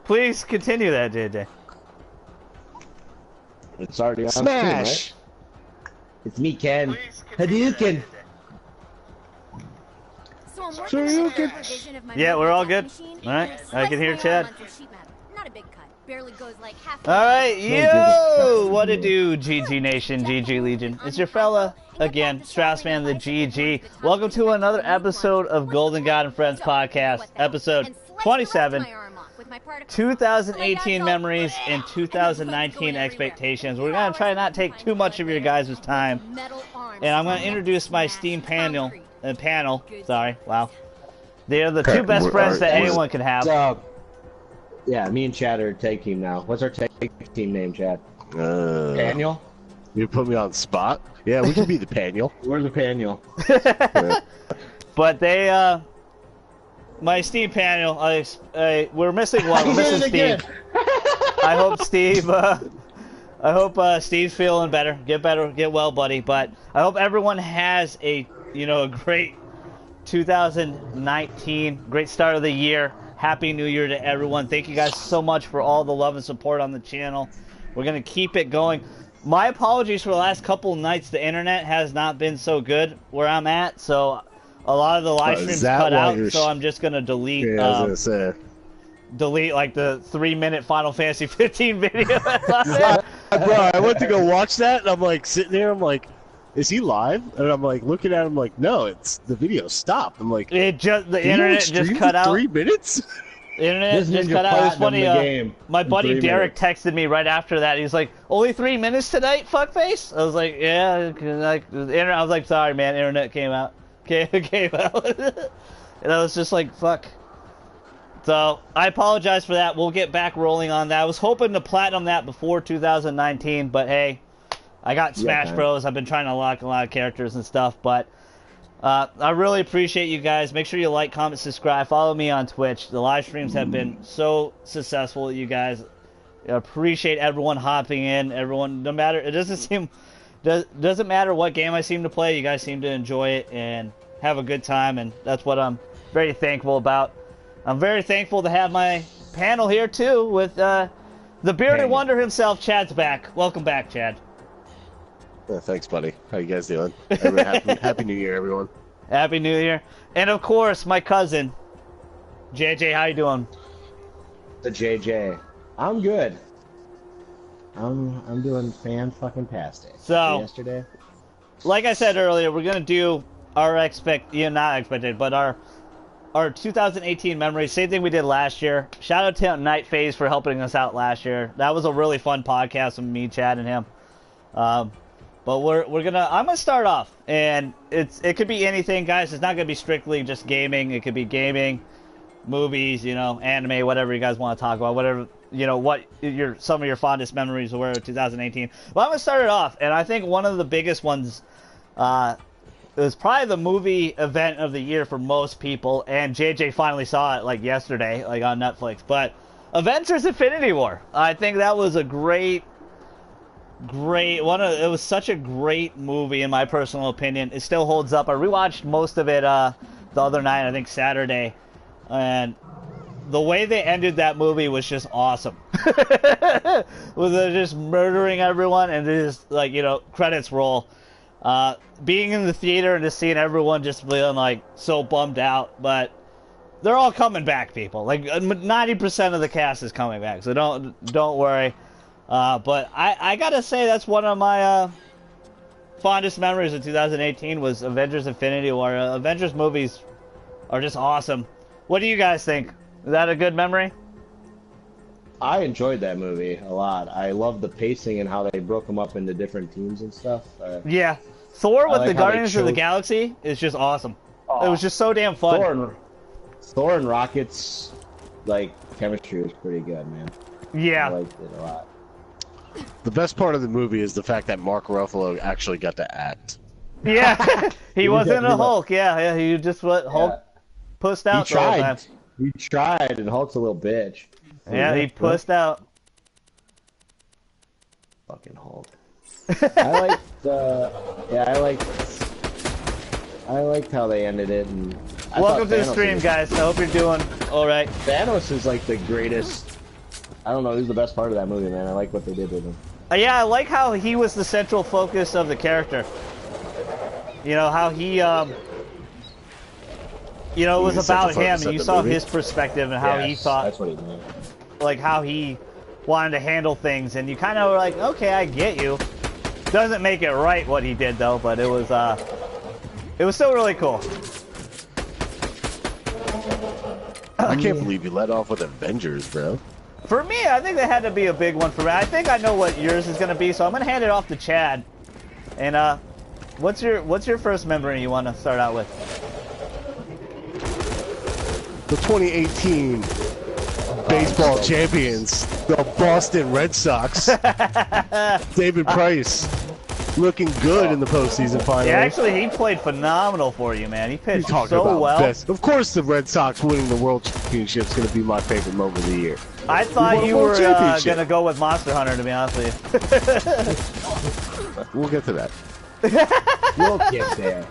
Please continue that, JJ. It's already on Smash! Stream, right? It's me, Ken. Hadouken! So I'm working on a revision of my Yeah, we're all good. machine. Alright, I can hear Chad. Not a big cut. Barely goes like half. Alright, yo! What to do, GG Nation, GG Legion? It's your fella, again, StraussMan the GG. Welcome to another episode of Golden God and Friends podcast, episode 27. 2018 memories and 2019 expectations. We're going to try not take too much of your guys' time. And I'm going to introduce my Steam panel. Sorry, wow. They are the two best friends that anyone can have. Yeah, me and Chad are tag team now. What's our tag team name, Chad? Paniel? You put me on the spot? Yeah, we can be the Paniel. We're the Paniel. But they, my Steam panel, we're missing one. We're missing Steve. I hope Steve's feeling better. Get well, buddy. But I hope everyone has a great 2019, great start of the year. Happy New Year to everyone. Thank you guys so much for all the love and support on the channel. We're gonna keep it going. My apologies for the last couple of nights. The internet has not been so good where I'm at, so a lot of the live streams cut out, so I'm just gonna delete. Yeah, I was gonna say. Delete like the 3-minute Final Fantasy 15 video. Bro, I went to go watch that, and I'm like sitting there. I'm like, "Is he live?" And I'm like looking at him, like, "No, it's the video stopped." I'm like, the internet just cut out. 3 minutes. The internet just cut out. It was funny. My buddy Derek texted me right after that. He's like, "Only 3 minutes tonight, fuckface." I was like, "Yeah." Like the internet. I was like, "Sorry, man. Internet came out." Came out. And I was just like, fuck. So, I apologize for that. We'll get back rolling on that. I was hoping to platinum that before 2019, but hey, I got Smash Bros. I've been trying to unlock a lot of characters and stuff, but I really appreciate you guys. Make sure you like, comment, subscribe. Follow me on Twitch. The live streams have been so successful, you guys. I appreciate everyone hopping in. Everyone, no matter, it doesn't matter what game I seem to play, you guys seem to enjoy it and have a good time, and that's what I'm very thankful about. I'm very thankful to have my panel here, too, with the bearded wonder himself. Chad's back. Welcome back, Chad. Yeah, thanks, buddy. How you guys doing? Happy New Year, everyone. Happy New Year. And, of course, my cousin, JJ. How you doing? The JJ. I'm good. I'm doing fan-fucking-tastic. So, yesterday, like I said earlier, we're gonna do our our 2018 memories. Same thing we did last year. Shout out to Night Phase for helping us out last year. That was a really fun podcast with me, Chad, and him. But I'm gonna start off, and it could be anything, guys. It's not gonna be strictly just gaming. It could be gaming, movies, anime, whatever you guys want to talk about, whatever. What some of your fondest memories were of 2018. Well, I'm going to start it off, and I think one of the biggest ones was probably the movie event of the year for most people, and JJ finally saw it, yesterday, on Netflix, but Avengers Infinity War. I think that was a great it was such a great movie, in my personal opinion. It still holds up. I rewatched most of it the other night, I think Saturday, and the way they ended that movie was just awesome. With just murdering everyone and just credits roll. Being in the theater and just seeing everyone just feeling so bummed out, but they're all coming back, people. 90% of the cast is coming back, so don't worry. But I gotta say that's one of my fondest memories of 2018 was Avengers Infinity War. Avengers movies are just awesome. What do you guys think? Is that a good memory? I enjoyed that movie a lot. I love the pacing and how they broke them up into different teams and stuff. Yeah. Thor with the Guardians of the Galaxy is just awesome. It was just so damn fun. Thor and Rocket's chemistry was pretty good, man. Yeah. I liked it a lot. The best part of the movie is the fact that Mark Ruffalo actually got to act. Yeah. He wasn't a Hulk. Yeah. He just Hulk pussed out. He tried, and Hulk's a little bitch. Yeah, he pussed out. Fucking Hulk. I liked how they ended it. And welcome to the stream, guys. I hope you're doing all right. Thanos is the greatest I don't know. It was the best part of that movie, man. I like what they did with him. Yeah, I like how he was the central focus of the character. You know, how he, you know, it was about him, and you saw his perspective and how he thought. That's what he did. Like, how he wanted to handle things, and you kind of were like, okay, I get you. Doesn't make it right what he did, though, but it was still really cool. I can't believe you let off with Avengers, bro. For me, I think that had to be a big one for me. I think I know what yours is gonna be, so I'm gonna hand it off to Chad. And what's your first memory you want to start out with? The 2018 baseball champions, the Boston Red Sox. David Price looking good in the postseason finals. Yeah, actually, he played phenomenal for you, man. He pitched so well. Best. Of course, the Red Sox winning the World Championship is going to be my favorite moment of the year. I thought you were going to go with Monster Hunter, to be honest with you. We'll get to that. We'll get there.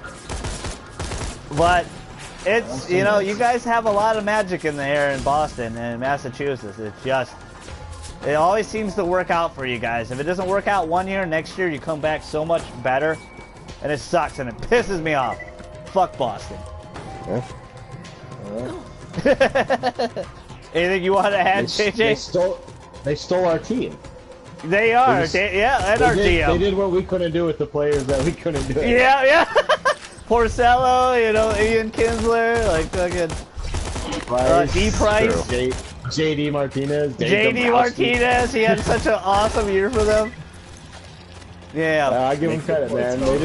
But it's, you know, you guys have a lot of magic in the air in Boston and Massachusetts. It's just, it always seems to work out for you guys. If it doesn't work out one year, next year you come back so much better. And it sucks and it pisses me off. Fuck Boston. Anything you want to add, JJ? They stole our team. They are, and our DM. They did what we couldn't do with the players that we couldn't do. Yeah, yeah. Porcello, you know, Ian Kinsler, like fucking D. Price. JD Martinez. JD Martinez, he had such an awesome year for them. Yeah. I give them credit, man. They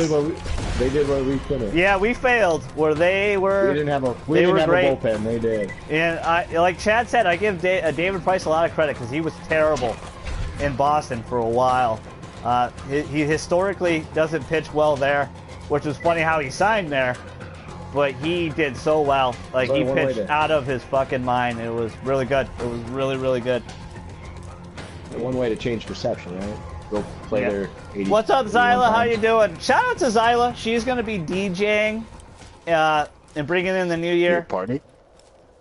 did what we couldn't. Yeah, we failed. Where they were. We didn't have a bullpen. They did. And like Chad said, I give David Price a lot of credit because he was terrible in Boston for a while. He historically doesn't pitch well there, which was funny how he signed there. But he did so well. Like, he pitched out of his fucking mind. It was really good. It was really, really good. One way to change perception, right? Go play their 80. What's up, Zyla? How you doing? Shout out to Zyla. She's going to be DJing and bringing in the new year. Your party?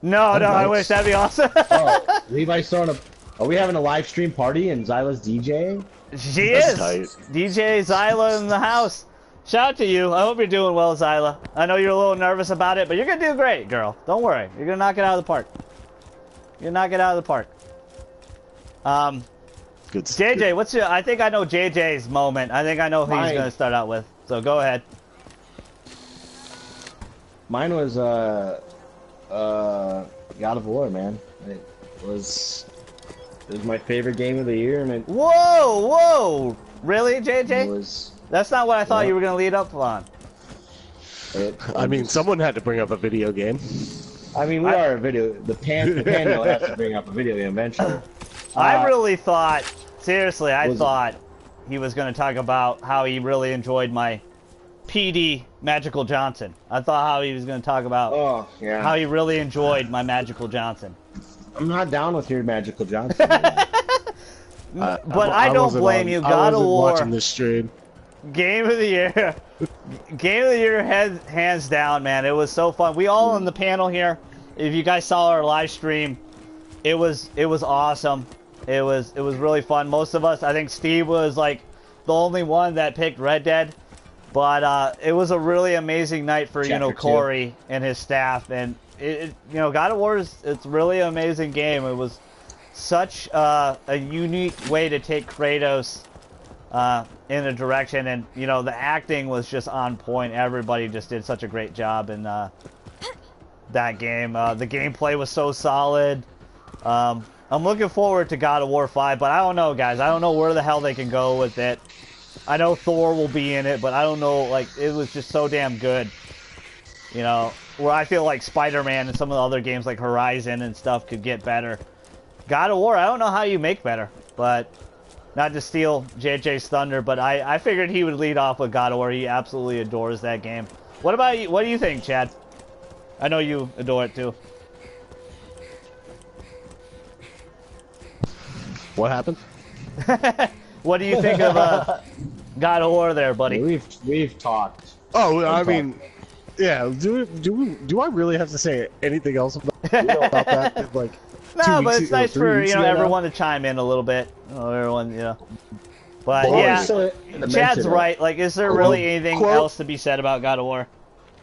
No, I wish. That'd be awesome. Oh, Levi's throwing a... Are we having a live stream party and Zyla's DJing? She is. DJ Zyla in the house. Shout out to you. I hope you're doing well, Zyla. I know you're a little nervous about it, but you're going to do great, girl. Don't worry. You're going to knock it out of the park. You're going to knock it out of the park. Good. JJ, what's your... I think I know JJ's moment. I think I know who he's going to start out with. So go ahead. Mine was, God of War, man. It was my favorite game of the year, and it... Whoa! Really, JJ? That's not what I thought you were going to lead up on. I mean, someone had to bring up a video game. I mean, we are a video... The panel has to bring up a video game eventually. I really thought... Seriously, I thought he was going to talk about how he really enjoyed my PD Magical Johnson. I thought how he was going to talk about how he really enjoyed my Magical Johnson. I'm not down with your Magical Johnson. But I don't blame you. God of War. Watching this stream. Game of the year. Game of the year, hands down, man. It was so fun. We all on the panel here. If you guys saw our live stream, it was awesome. It was really fun. Most of us, I think Steve was like the only one that picked Red Dead, but it was a really amazing night for Corey and his staff. And God of War it's really an amazing game. It was such a unique way to take Kratos in a direction, and the acting was just on point. Everybody just did such a great job in that game. The gameplay was so solid. I'm looking forward to God of War 5, but I don't know, guys. I don't know where the hell they can go with it. I know Thor will be in it, but I don't know, like, it was just so damn good. Where I feel like Spider-Man and some of the other games like Horizon and stuff could get better. God of War, I don't know how you make better, but not to steal JJ's thunder, but I figured he would lead off with God of War. He absolutely adores that game. What about you? What do you think, Chad? I know you adore it too. What happened? What do you think of God of War there, buddy? We've talked. Oh, I mean, yeah. Do I really have to say anything else about that? Like, No, but it's nice for ago everyone to chime in a little bit. Everyone, But Well, yeah, so Chad's right. Like, is there really anything else to be said about God of War?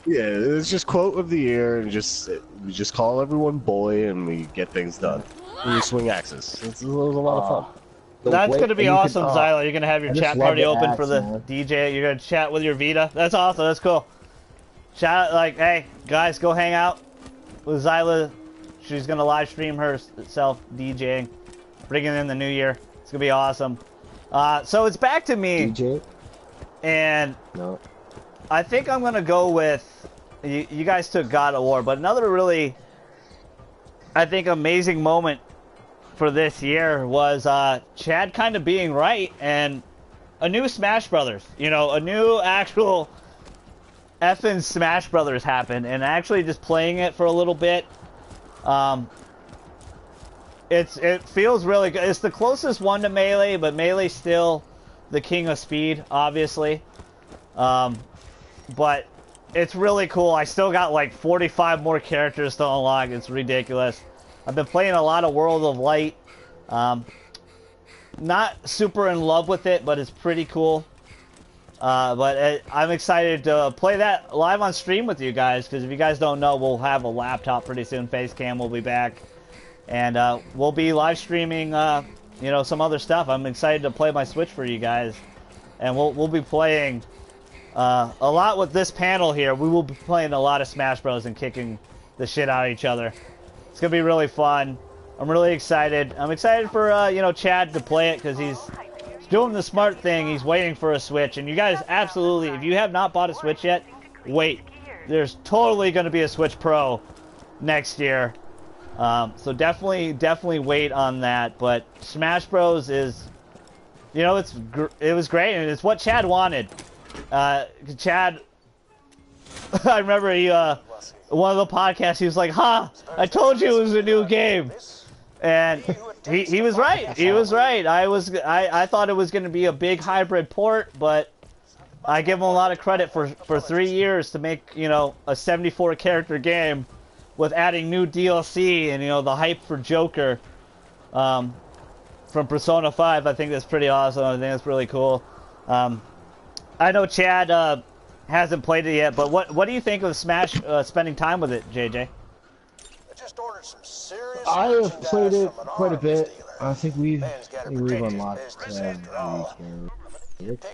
Yeah, it's just quote of the year, and we just call everyone boy, and we get things done. And we swing axes. It was a lot of fun. That's gonna be awesome, Zyla. You're gonna have your chat party open for the man. DJ. You're gonna chat with your Vita. That's awesome. That's cool. Chat like, hey guys, go hang out with Zyla. She's gonna live stream herself DJing, bringing in the new year. It's gonna be awesome. So it's back to me. DJ? And no. I think I'm gonna go with you guys took God of War, but another really, I think, amazing moment for this year was Chad kind of being right and a new Smash Brothers. A new actual effing Smash Brothers happened, and actually just playing it for a little bit. It feels really good. It's the closest one to Melee, but Melee's still the king of speed, obviously. But it's really cool. I still got like 45 more characters to unlock. It's ridiculous. I've been playing a lot of World of Light. Not super in love with it, but it's pretty cool. But I'm excited to play that live on stream with you guys, because if you guys don't know, we'll have a laptop pretty soon. Facecam will be back. And we'll be live streaming, some other stuff. I'm excited to play my Switch for you guys. And we'll be playing a lot with this panel here. We will be playing a lot of Smash Bros. And kicking the shit out of each other. It's going to be really fun. I'm really excited. I'm excited for, Chad to play it, because he's doing the smart thing. He's waiting for a Switch. And you guys, absolutely, if you have not bought a Switch yet, wait. There's totally going to be a Switch Pro next year. So definitely wait on that. But Smash Bros. Is, it was great, and it's what Chad wanted. Chad, I remember one of the podcasts, he was like, I told you it was a new game. And he was right. He was right. I thought it was going to be a big hybrid port, but I give him a lot of credit for 3 years to make, a 74 character game with adding new DLC and, the hype for Joker from Persona 5. I think that's pretty awesome. I think that's really cool. I know Chad hasn't played it yet, but what do you think of Smash spending time with it, JJ? I have played it quite a bit. I think we've unlocked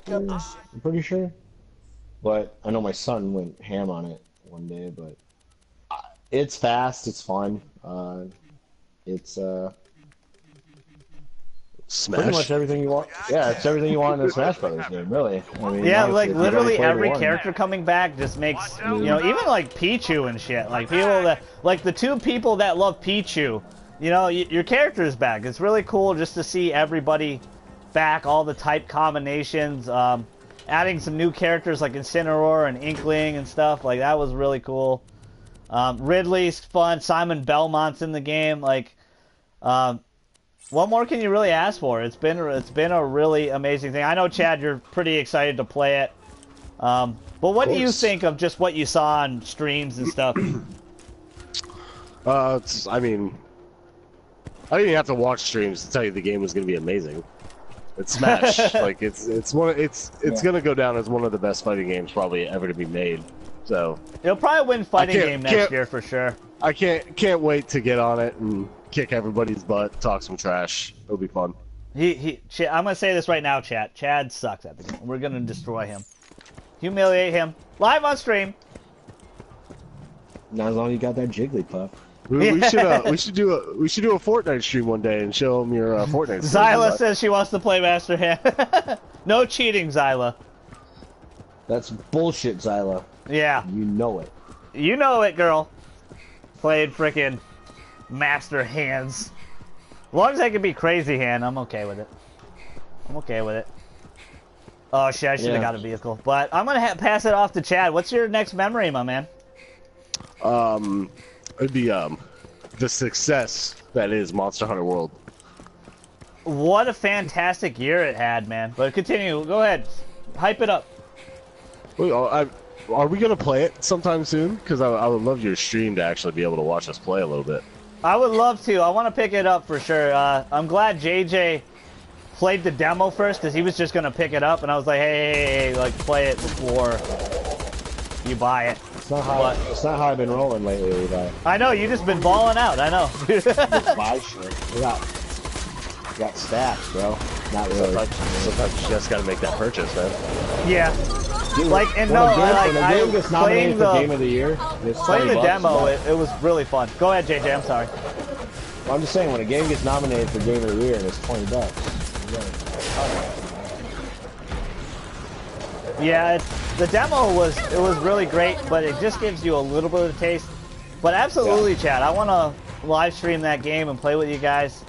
I'm pretty sure. But I know my son went ham on it one day, but it's fast, it's fun. It's Smash. pretty much everything you want. Yeah, it's everything you want in a Smash Brothers game, really. I mean, yeah, honestly, like literally every one. character coming back just makes, even like Pichu and shit. Like people that, like the 2 people that love Pichu, your character is back. It's really cool just to see everybody back, all the type combinations, adding some new characters like Incineroar and Inkling and stuff. Like that was really cool. Ridley's fun. Simon Belmont's in the game. Like, what more can you really ask for? It's been a really amazing thing. I know, Chad, you're pretty excited to play it. But what do you think of just what you saw on streams and stuff? I didn't even have to watch streams to tell you the game was going to be amazing. It's Smash. Like it's gonna go down as one of the best fighting games probably ever to be made. So it'll probably win fighting game next year for sure. I can't wait to get on it and kick everybody's butt, talk some trash. It'll be fun. I'm gonna say this right now, chat. Chad sucks at the game. We're gonna destroy him, humiliate him live on stream. Not as long as you got that Jigglypuff. We should do a Fortnite stream one day and show them your Fortnite. Zyla says she wants to play Master Hand. No cheating, Zyla. That's bullshit, Zyla. Yeah. You know it. You know it, girl. Played frickin' Master Hands. As long as I can be Crazy Hand, I'm okay with it. Oh shit, I should have got a vehicle. But I'm gonna pass it off to Chad. What's your next memory, my man? It'd be the success that is Monster Hunter World. What a fantastic year it had, man. But continue. Go ahead. Hype it up. Are we gonna play it sometime soon? Because I would love your stream to actually be able to watch us play a little bit. I would love to. I want to pick it up for sure. I'm glad JJ played the demo first because he was just gonna pick it up, and I was like, hey, like play it before you buy it. It's not how I've been rolling lately, Levi. I know you just been balling out. I know. Buy shit. We got stacks, bro. Not really. Sometimes you just gotta make that purchase, man. Yeah. Dude, like and no, when a game gets nominated for Game of the Year, playing the demo, it was really fun. Go ahead, JJ. I'm sorry. Well, I'm just saying, when a game gets nominated for Game of the Year and it's $20. Yeah, the demo was really great, but it just gives you a little bit of a taste. But absolutely, Chad, I want to live stream that game and play with you guys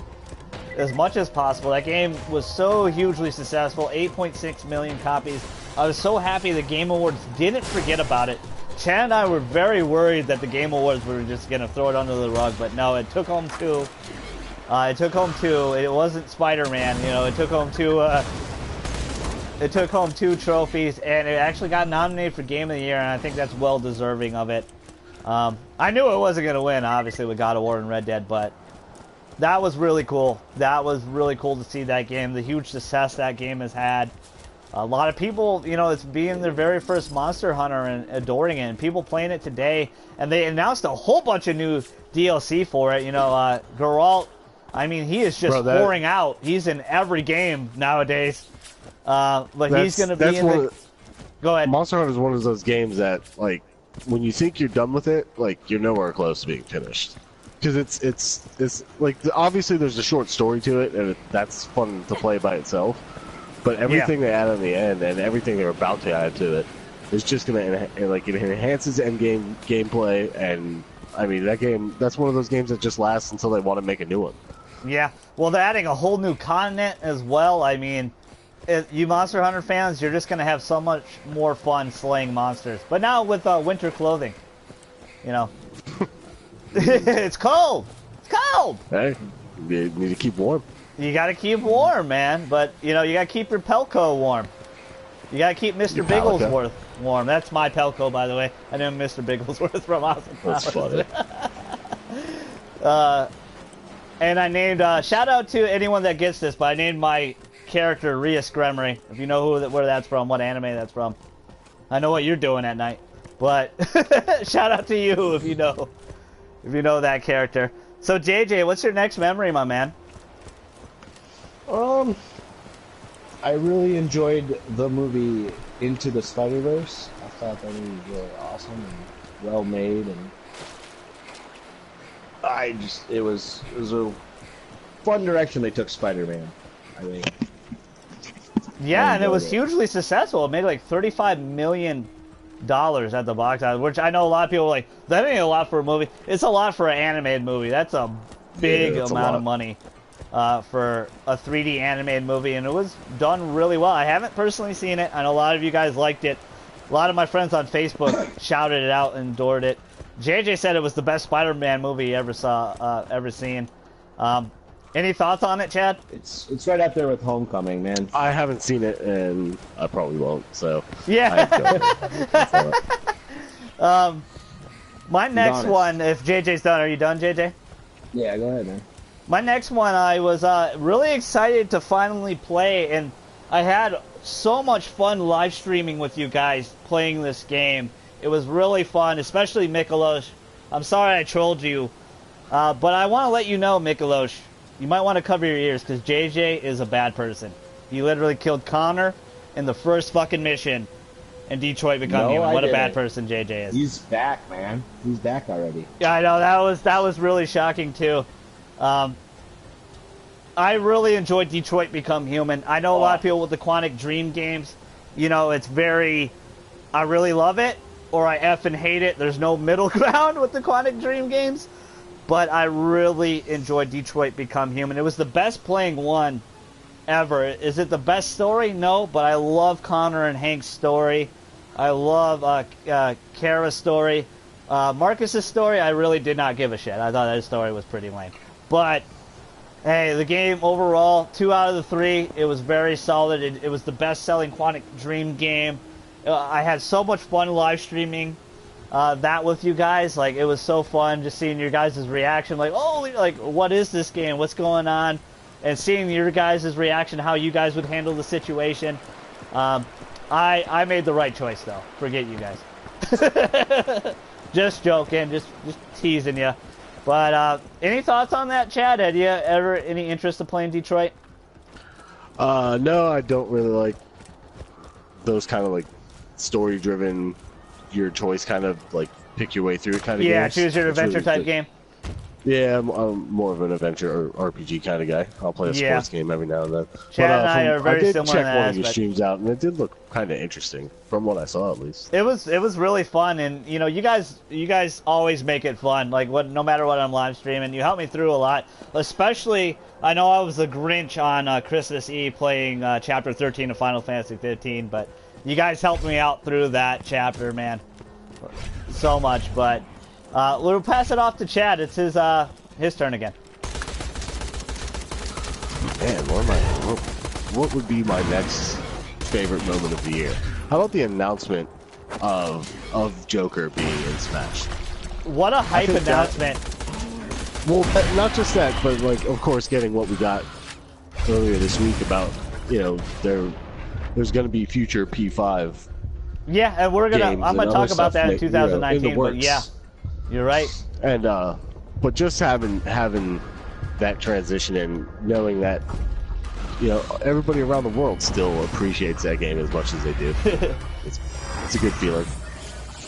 as much as possible. That game was so hugely successful, 8.6 million copies. I was so happy the Game Awards didn't forget about it. Chad and I were very worried that the Game Awards were just going to throw it under the rug, but no, it took home two. It wasn't Spider-Man, you know. It took home two trophies, and it actually got nominated for Game of the Year, and I think that's well deserving of it. I knew it wasn't going to win, obviously, with God of War and Red Dead, but that was really cool. That was really cool to see that game, the huge success that game has had. A lot of people, you know, it's being their very first Monster Hunter and adoring it, and people playing it today, and they announced a whole bunch of new DLC for it. You know, Geralt, I mean, he is just pouring out. He's in every game nowadays. But he's going to be in the... Go ahead. Monster Hunter is one of those games that, like, when you think you're done with it, like, you're nowhere close to being finished. Because it's like, obviously there's a short story to it, and that's fun to play by itself. But everything they add on the end, and everything they're about to add to it, is just going to, like, it enhances endgame gameplay, and, I mean, that's one of those games that just lasts until they want to make a new one. Yeah, well, they're adding a whole new continent as well. I mean, you Monster Hunter fans, you're just going to have so much more fun slaying monsters. But now with winter clothing, you know. It's cold! It's cold! Hey, you need to keep warm. You gotta keep warm, man. But, you know, you gotta keep your Pelco warm. You gotta keep Mr. Bigglesworth warm. That's my Pelco, by the way. I know Mr. Bigglesworth from Austin. That's funny. And I named, shout out to anyone that gets this, but I named my character Rhea Scremery. If you know where that's from, what anime that's from. I know what you're doing at night. But, shout out to you if you know that character. So, JJ, what's your next memory, my man? I really enjoyed the movie Into the Spider-Verse. I thought that movie was really awesome and well made, and it was a fun direction they took Spider-Man, I think. Yeah, and it was hugely successful. It made like $35 million at the box office, which I know a lot of people are like, that ain't a lot for a movie. It's a lot for an animated movie. That's a big amount of money for a 3D animated movie, and it was done really well. I haven't personally seen it. I know a lot of you guys liked it. A lot of my friends on Facebook shouted it out and adored it. JJ said it was the best Spider-Man movie he ever seen. Any thoughts on it, Chad? It's right up there with Homecoming, man. I haven't seen it, and I probably won't, so... Yeah. My next one, if JJ's done, are you done, JJ? Yeah, go ahead, man. My next one, I was really excited to finally play, and I had so much fun live streaming with you guys playing this game. It was really fun, especially Mikolosh. I'm sorry I trolled you, but I want to let you know, Mikolosh, you might want to cover your ears, because JJ is a bad person. He literally killed Connor in the first fucking mission in Detroit Become Human. What a bad person JJ is. He's back, man. He's back already. Yeah, I know. That was really shocking, too. I really enjoyed Detroit Become Human. I know a lot of people with the Quantic Dream games, you know, it's very, I really love it, or I effing hate it. There's no middle ground with the Quantic Dream games. But I really enjoyed Detroit Become Human. It was the best playing one ever. Is it the best story? No, but I love Connor and Hank's story. I love Kara's story. Marcus's story, I really did not give a shit. I thought that story was pretty lame. But, hey, the game overall, 2 out of the 3, it was very solid. It was the best-selling Quantic Dream game. I had so much fun live streaming that with you guys. Like, it was so fun just seeing your guys' reaction. Like, oh, like, what is this game? What's going on? And seeing your guys' reaction, how you guys would handle the situation. I made the right choice, though. Forget you guys. Just joking, just teasing you. But any thoughts on that, Chad? Had you ever any interest in playing Detroit? No, I don't really like those kind of like story-driven, your choice kind of like pick your way through kind of games. Yeah, choose your adventure type game. Yeah, I'm more of an adventure or RPG kind of guy. I'll play a sports game every now and then. Chad and I are very similar in that I did check one of aspect. your streams out, and it did look kind of interesting, from what I saw at least. It was really fun, and you know, you guys always make it fun. Like, no matter what I'm live streaming, you help me through a lot. Especially, I know I was the Grinch on Christmas Eve playing Chapter 13 of Final Fantasy 15, but you guys helped me out through that chapter, man, so much. But we'll pass it off to Chad. It's his turn again. Man, what would be my next favorite moment of the year? How about the announcement of Joker being in Smash? What a hype announcement! Well, not just that, but like, of course, getting what we got earlier this week about, you know, there's going to be future P5. Yeah, and I'm gonna talk about that in 2019. You know, but yeah, you're right. And but just having that transition and knowing that, you know, everybody around the world still appreciates that game as much as they do. It's a good feeling.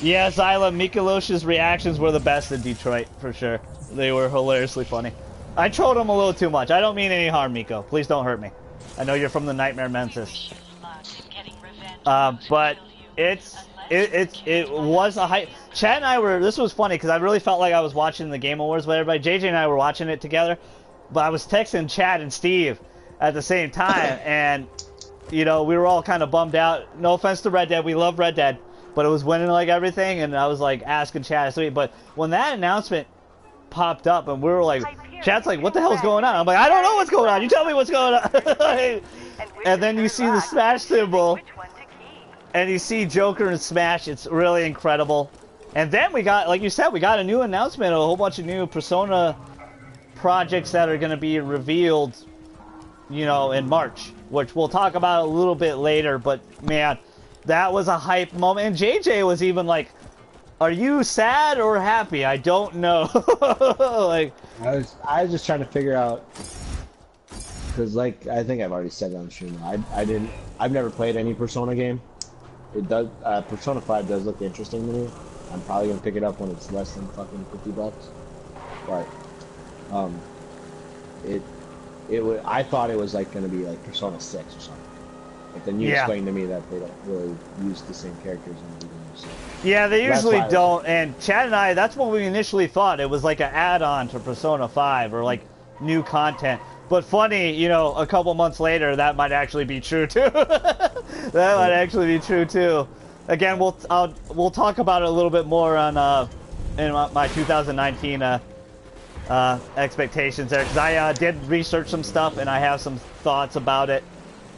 Yeah, Zyla, Mikolos's reactions were the best in Detroit, for sure. They were hilariously funny. I trolled him a little too much. I don't mean any harm, Miko. Please don't hurt me. I know you're from the Nightmare Mensis. But it was a hype. Chad and I this was funny because I really felt like I was watching the Game Awards with everybody. JJ and I were watching it together, but I was texting Chad and Steve at the same time, and, you know, we were all kind of bummed out. No offense to Red Dead, we love Red Dead, but it was winning like everything, and I was like asking Chad, but when that announcement popped up and we were like, Chad's like, what the hell's going on? I'm like, I don't know what's going on, you tell me what's going on. And then you see the Smash symbol and you see Joker and Smash. It's really incredible. And then we got, like you said, we got a new announcement, a whole bunch of new Persona projects that are going to be revealed, you know, in March, which we'll talk about a little bit later. But man, that was a hype moment. And JJ was even like, are you sad or happy? I don't know. Like, I was just trying to figure out, because like I think I've already said on stream. I've never played any Persona game. It does Persona 5 does look interesting to me. I'm probably gonna pick it up when it's less than fucking $50. But I thought it was like gonna be like Persona 6 or something. But then you explained to me that they don't really use the same characters in the game. So. Yeah, they usually don't. And Chad and I, that's what we initially thought. It was like an add-on to Persona 5 or like new content. But funny, you know, a couple months later, that might actually be true too. That might actually be true too. Again, we'll talk about it a little bit more on in my 2019 expectations there, because I did research some stuff and I have some thoughts about it.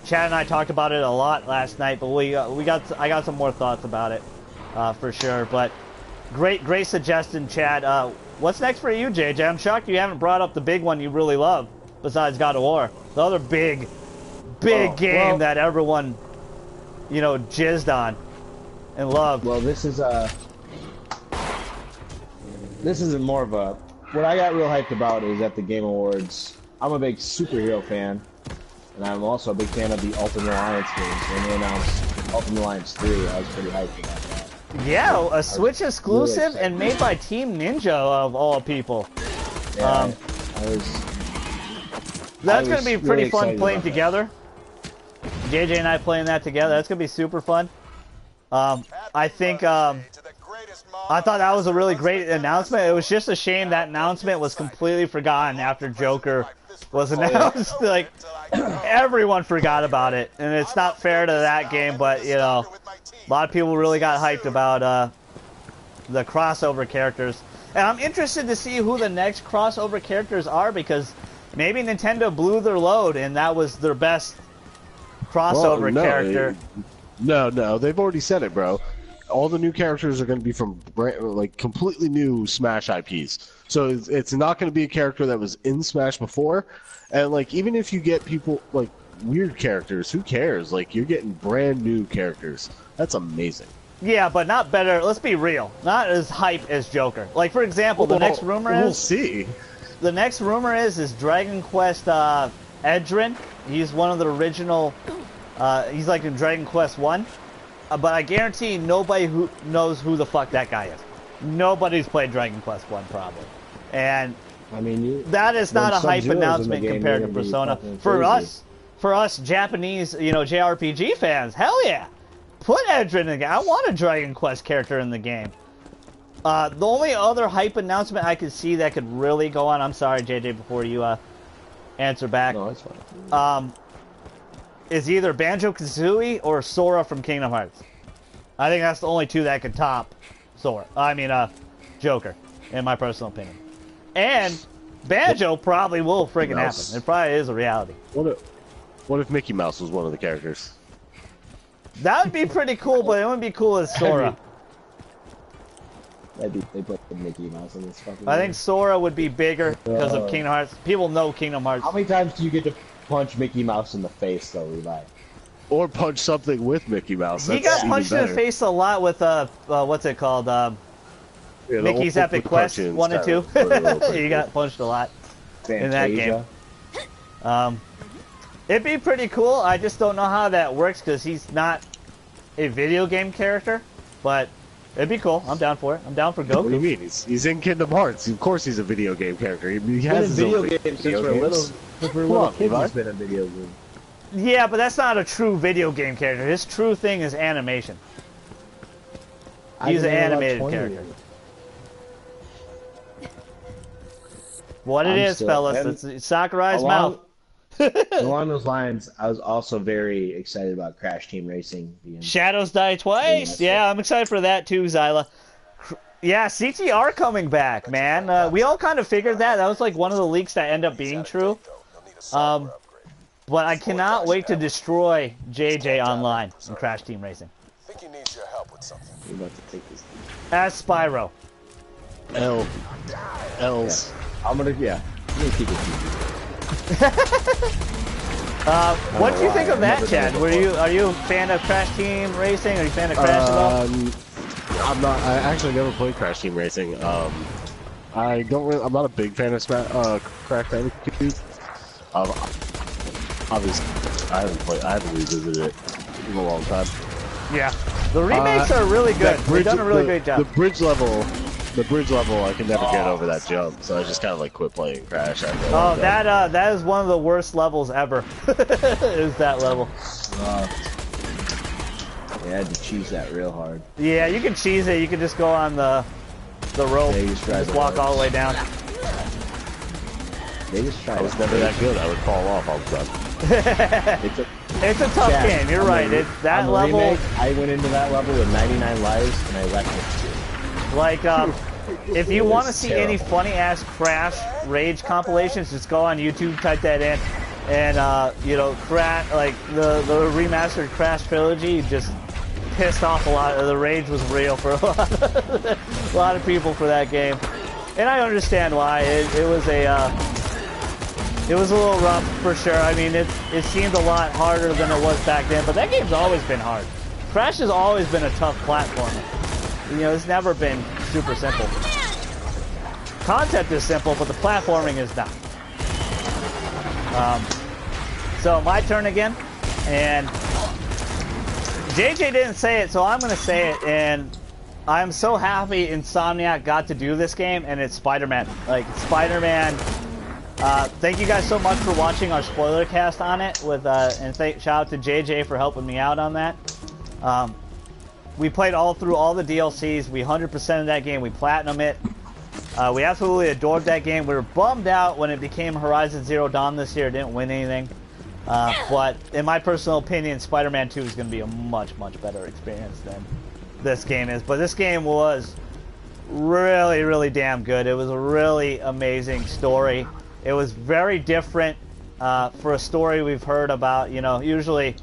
Chad and I talked about it a lot last night, but I got some more thoughts about it for sure. But great suggestion, Chad. What's next for you, JJ? I'm shocked you haven't brought up the big one you really love besides God of War, the other big game that everyone, you know, jizzed on and loved. Well, this is more of a, what I got real hyped about is at the Game Awards. I'm a big superhero fan, and I'm also a big fan of the Ultimate Alliance games. When they announced Ultimate Alliance 3, I was pretty hyped about that. Yeah, a Switch exclusive really and made by Team Ninja of all people. Yeah, that's going to be pretty fun playing together. JJ and I playing that together. That's going to be super fun. I think I thought that was a really great announcement. It was just a shame that announcement was completely forgotten after Joker was announced. Like, everyone forgot about it, and it's not fair to that game, but, you know, a lot of people really got hyped about the crossover characters. And I'm interested to see who the next crossover characters are, because maybe Nintendo blew their load and that was their best crossover character. No, they've already said it, bro. all the new characters are going to be from like completely new Smash IPs. So it's not going to be a character that was in Smash before. And like even if you get people like weird characters, who cares? Like you're getting brand new characters. That's amazing. Yeah, but not better. Let's be real. Not as hype as Joker. Like for example, the next rumor is. We'll see. The next rumor is Dragon Quest Edrin. He's one of the original. He's like in Dragon Quest 1. But I guarantee nobody who knows who the fuck that guy is. Nobody's played Dragon Quest 1 probably. And I mean, that is not a hype announcement compared to Persona. For us Japanese, you know, JRPG fans, hell yeah. Put Edrin in the game. I want a Dragon Quest character in the game. The only other hype announcement I could see that could really go on, I'm sorry JJ before you answer back. No, it's fine. Is either Banjo-Kazooie or Sora from Kingdom Hearts. I think that's the only two that could top Sora. I mean, Joker, in my personal opinion. And Banjo probably will friggin' happen. It probably is a reality. What if Mickey Mouse was one of the characters? That would be pretty cool, but it wouldn't be cool as Sora. They put Mickey Mouse in this fucking I think Sora would be bigger because of Kingdom Hearts. People know Kingdom Hearts. How many times do you get to punch Mickey Mouse in the face, though, Levi? Or punch something with Mickey Mouse. He got punched in the face a lot with, what's it called? Mickey's Epic Quest 1 and 2. He got punched a lot in that game. It'd be pretty cool. I just don't know how that works because he's not a video game character. But it'd be cool. I'm down for it. I'm down for Goku. What do you mean? He's in Kingdom Hearts. Of course he's a video game character. He has his video own games since we're little kids. He's been a video game. Yeah, but that's not a true video game character. His true thing is animation. He's an animated character. What it is, fellas, it's Sakurai's mouth. Along those lines, I was also very excited about Crash Team Racing. Shadows Die Twice. Yeah, I'm excited for that too, Zyla. Yeah, CTR coming back, man. We all kind of figured that. That was like one of the leaks that ended up being true. But I cannot wait to destroy JJ online in Crash Team Racing. I think he needs your help with something. We're about to take this. As Spyro. L's. Yeah. I'm gonna keep it. What do you think of that, Chad? Are you a fan of Crash Team Racing? Are you a fan of Crash at all? I'm not. I actually never played Crash Team Racing. I don't really. I'm not a big fan of Crash Bandicoot. Obviously, I haven't revisited it in a long time. Yeah, the remakes are really good. They've done a really great job. The bridge level, I can never get over that jump, so I just kind of like quit playing Crash. That is one of the worst levels ever. Is that level? Yeah, I had to cheese that real hard. Yeah, you can cheese it. You can just go on the rope. Yeah, just walk all the way down. They just tried. I was never that good. I would fall off all the time. It's a tough game. You're right. That level. Remake, I went into that level with 99 lives, and I left it. Like, if you want to see any funny ass Crash Rage compilations, just go on YouTube, type that in, and you know, Crash, like the remastered Crash trilogy, just pissed off a lot. The rage was real for a lot of people for that game, and I understand why. It was a little rough for sure. I mean, it seemed a lot harder than it was back then, but that game's always been hard. Crash has always been a tough platformer. You know, it's never been super simple. Concept is simple, but the platforming is not. So my turn again, and JJ didn't say it, so I'm gonna say it, and I'm so happy Insomniac got to do this game, and it's Spider-Man. Like, Spider-Man. Thank you guys so much for watching our spoiler cast on it, and shout out to JJ for helping me out on that. We played through all the DLCs. We 100%ed that game. We platinum it. We absolutely adored that game. We were bummed out when it became Horizon Zero Dawn this year. It didn't win anything. But in my personal opinion, Spider-Man 2 is going to be a much, much better experience than this game is. But this game was really, really damn good. It was a really amazing story. It was very different for a story we've heard about. You know, usually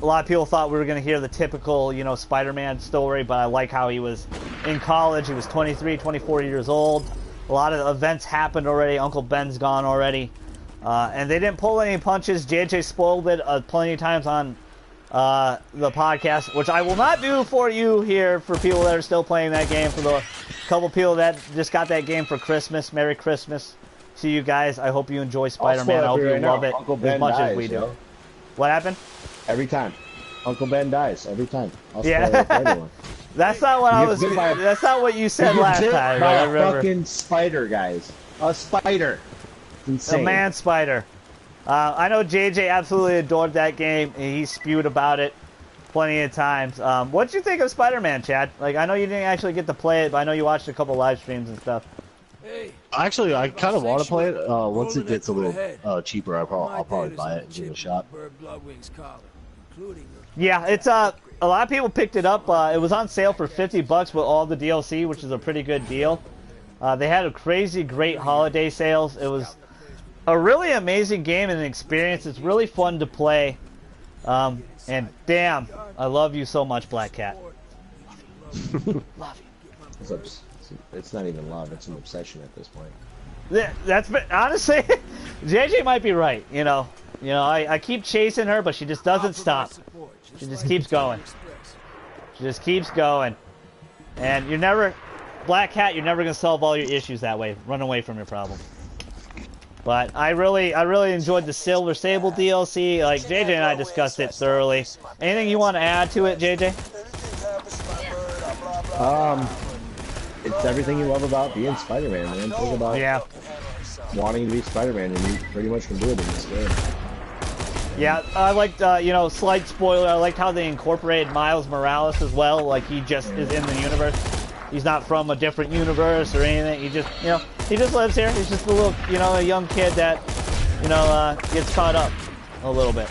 a lot of people thought we were going to hear the typical, you know, Spider-Man story, but I like how he was in college. He was 23, 24 years old. A lot of events happened already. Uncle Ben's gone already. And they didn't pull any punches. JJ spoiled it plenty of times on the podcast, which I will not do for you here for people that are still playing that game. For the couple people that just got that game for Christmas, Merry Christmas to you guys. I hope you enjoy Spider-Man. I hope you love it as much as we do. What happened? Every time. Uncle Ben dies. Every time. Yeah. That's not what I was. That's not what you said last time. By a fucking spider, guys. A spider. Insane. A man spider. I know JJ absolutely adored that game, and he spewed about it plenty of times. What'd you think of Spider-Man, Chad? Like, I know you didn't actually get to play it, but I know you watched a couple live streams and stuff. Actually, I kind of want to play it. Once it gets a little cheaper, I'll probably buy it and give it a shot. Yeah, it's a lot of people picked it up. It was on sale for $50 with all the DLC, which is a pretty good deal. They had a crazy great holiday sales. It was a really amazing game and experience. It's really fun to play. And damn, I love you so much, Black Cat. Love you. It's not even love. It's an obsession at this point. That's been, honestly, JJ might be right. You know, I keep chasing her, but she just doesn't stop. She just keeps going. She just keeps going. And you're never, Black Cat, you're never gonna solve all your issues that way. Run away from your problem. But I really enjoyed the Silver Sable DLC. Like JJ and I discussed it thoroughly. Anything you want to add to it, JJ? It's everything you love about being Spider-Man, man. Think about wanting to be Spider-Man, and you pretty much can do it in this game. Yeah, I liked, you know, slight spoiler, I liked how they incorporated Miles Morales as well. Like, he just is in the universe. He's not from a different universe or anything. He just, you know, he just lives here. He's just a little, you know, a young kid that, you know, gets caught up a little bit.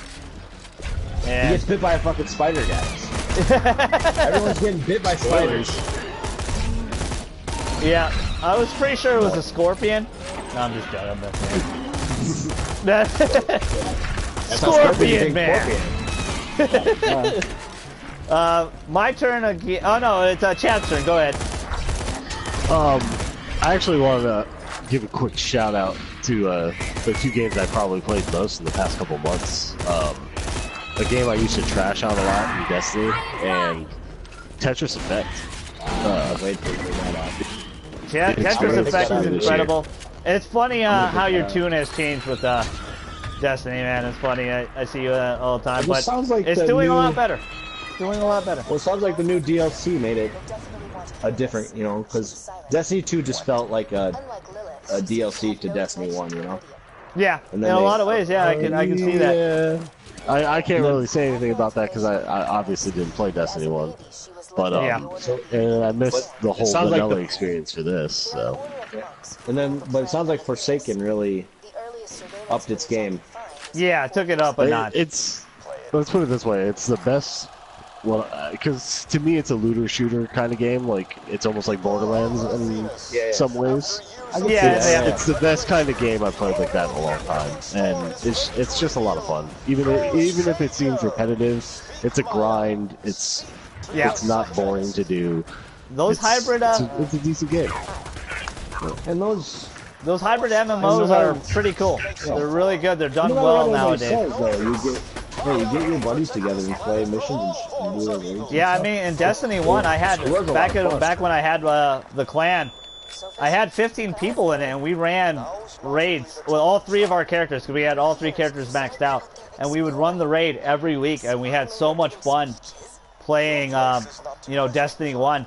And he gets bit by a fucking spider, guys. Everyone's getting bit by spiders. Yeah, I was pretty sure it was a scorpion. No, I'm just joking. Scorpion man. My turn again. Oh no, it's Chad's turn. Go ahead. I actually wanted to give a quick shout out to the two games I probably played most in the past couple months. A game I used to trash on a lot in Destiny, and Tetris Effect. Yeah, Tetris Effect is incredible. It's funny how your tune has changed with Destiny, man. It's funny. I see you all the time, but it's doing a lot better. It's doing a lot better. Well, it sounds like the new DLC made it a different, you know, because Destiny 2 just felt like a DLC to Destiny 1, you know? Yeah, in a lot of ways, yeah, I can see that. I can't really say anything about that because I obviously didn't play Destiny 1. But and I missed the whole vanilla experience for this. So, and but it sounds like Forsaken really upped its game. Yeah, it took it up a notch. Let's put it this way: it's the best. Well, because to me, it's a looter shooter kind of game. Like it's almost like Borderlands in some ways. It's the best kind of game I've played like that in a long time, and it's just a lot of fun. Even if it seems repetitive, it's a grind. It's not boring to do. Those hybrid it's a decent game. And those hybrid MMOs are pretty cool. Yeah. They're really good. They're done well nowadays. You get your buddies together and play missions and do raids. Yeah, I mean, in Destiny 1, I had back when I had the clan, I had 15 people in it, and we ran raids with all three of our characters because we had all three characters maxed out, and we would run the raid every week, and we had so much fun playing, you know, Destiny 1.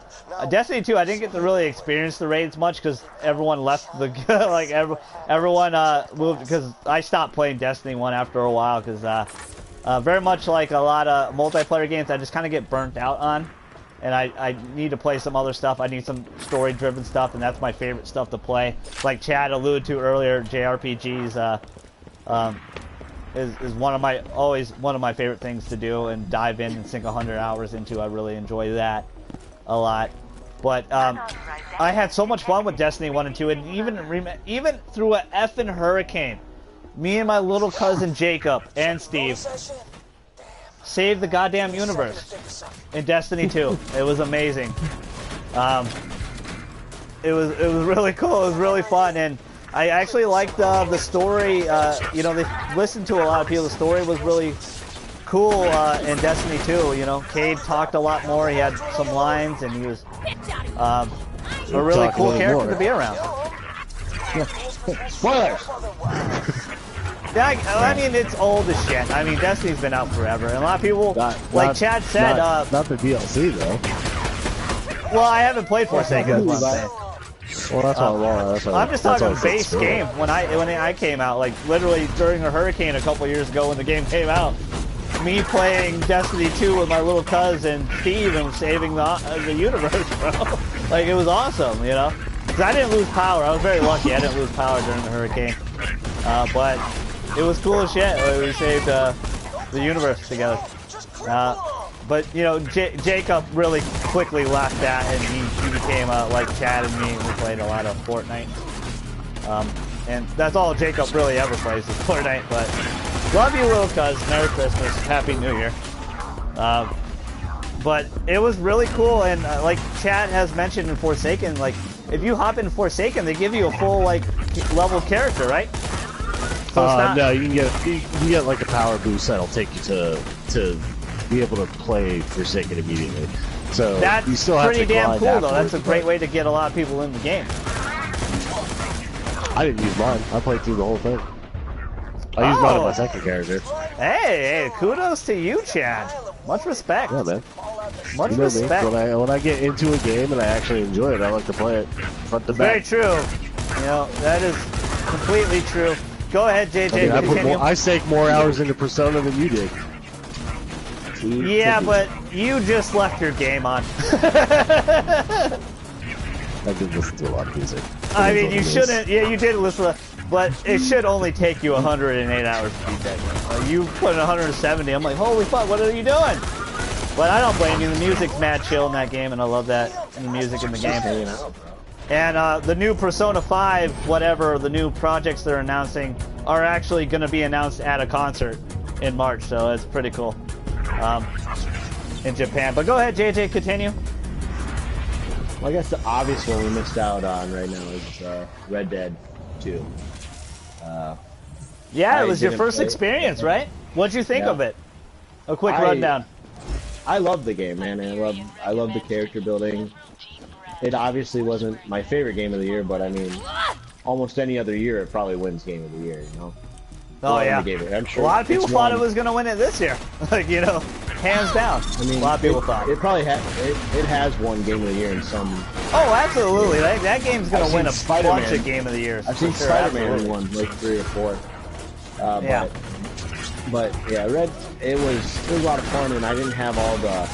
Destiny 2, I didn't get to really experience the raids much because everyone left the like everyone moved because I stopped playing Destiny 1 after a while because very much like a lot of multiplayer games, I just kind of get burnt out on, and I need to play some other stuff. I need some story-driven stuff, and that's my favorite stuff to play. Like Chad alluded to earlier, JRPGs is always one of my favorite things to do and dive in and sink 100 hours into. I really enjoy that a lot. But I had so much fun with Destiny 1 and 2, and even through a effing hurricane, me and my little cousin Jacob and Steve saved the goddamn universe in Destiny 2. It was amazing. It was really cool. It was really fun, and I actually liked the story. You know, they listened to a lot of people. The story was really cool in Destiny 2. You know, Cade talked a lot more. He had some lines, and he was a really cool character to be around. Spoilers. Yeah, I mean, it's old as shit. I mean, Destiny's been out forever, and a lot of people, like Chad said, not the DLC though. Well, I haven't played Forsaken. Well, that's all wrong. I'm just talking base game. When I came out, like literally during a hurricane a couple years ago when the game came out, me playing Destiny 2 with my little cousin Steve and saving the universe, bro. Like, it was awesome, you know? Because I didn't lose power. I was very lucky. I didn't lose power during the hurricane. But it was cool as shit. We saved the universe together. But, you know, Jacob really quickly left that, and he became like Chad and me, and we played a lot of Fortnite. And that's all Jacob really ever plays is Fortnite, but love you, little cuz. Merry Christmas. Happy New Year. But it was really cool, and like Chad has mentioned in Forsaken, like, if you hop in Forsaken, they give you a full, like, level character, right? So no, you can get like a power boost that'll take you to be able to play Forsaken immediately. So that's you still have pretty to damn cool, though. That's a great way. way to get a lot of people in the game. I didn't use mine. I played through the whole thing. I used mine on my second character. Hey, kudos to you, Chad. Much respect. Yeah, man. Much respect. When I get into a game and I actually enjoy it, I like to play it front to back. Very true. You know, that is completely true. Go ahead, JJ. I sank more hours into Persona than you did. Yeah, but you just left your game on. I did listen to a lot of music. I mean, you shouldn't. Yeah, you did listen, but it should only take you 108 hours to beat that game. You put in 170. I'm like, holy fuck, what are you doing? But I don't blame you. The music's mad chill in that game, and I love that the music in the game. And the new Persona 5, whatever, the new projects they're announcing are actually going to be announced at a concert in March, so it's pretty cool in Japan. But go ahead, JJ, continue. Well, I guess the obvious one we missed out on right now is Red Dead 2. Yeah, it was your first experience, right? What'd you think of it? A quick rundown. I love the game, man. I love the character building. It obviously wasn't my favorite game of the year, but I mean, almost any other year it probably wins game of the year, you know? Oh, yeah. I'm sure a lot of people thought it was going to win it this year. Like, you know, hands down. I mean, a lot of people thought. It probably it has won game of the year in some... Oh, absolutely. That game's going to win a bunch of game of the years. I've seen Spider-Man won like 3 or 4. Yeah. But yeah, it was a lot of fun, and I didn't have all the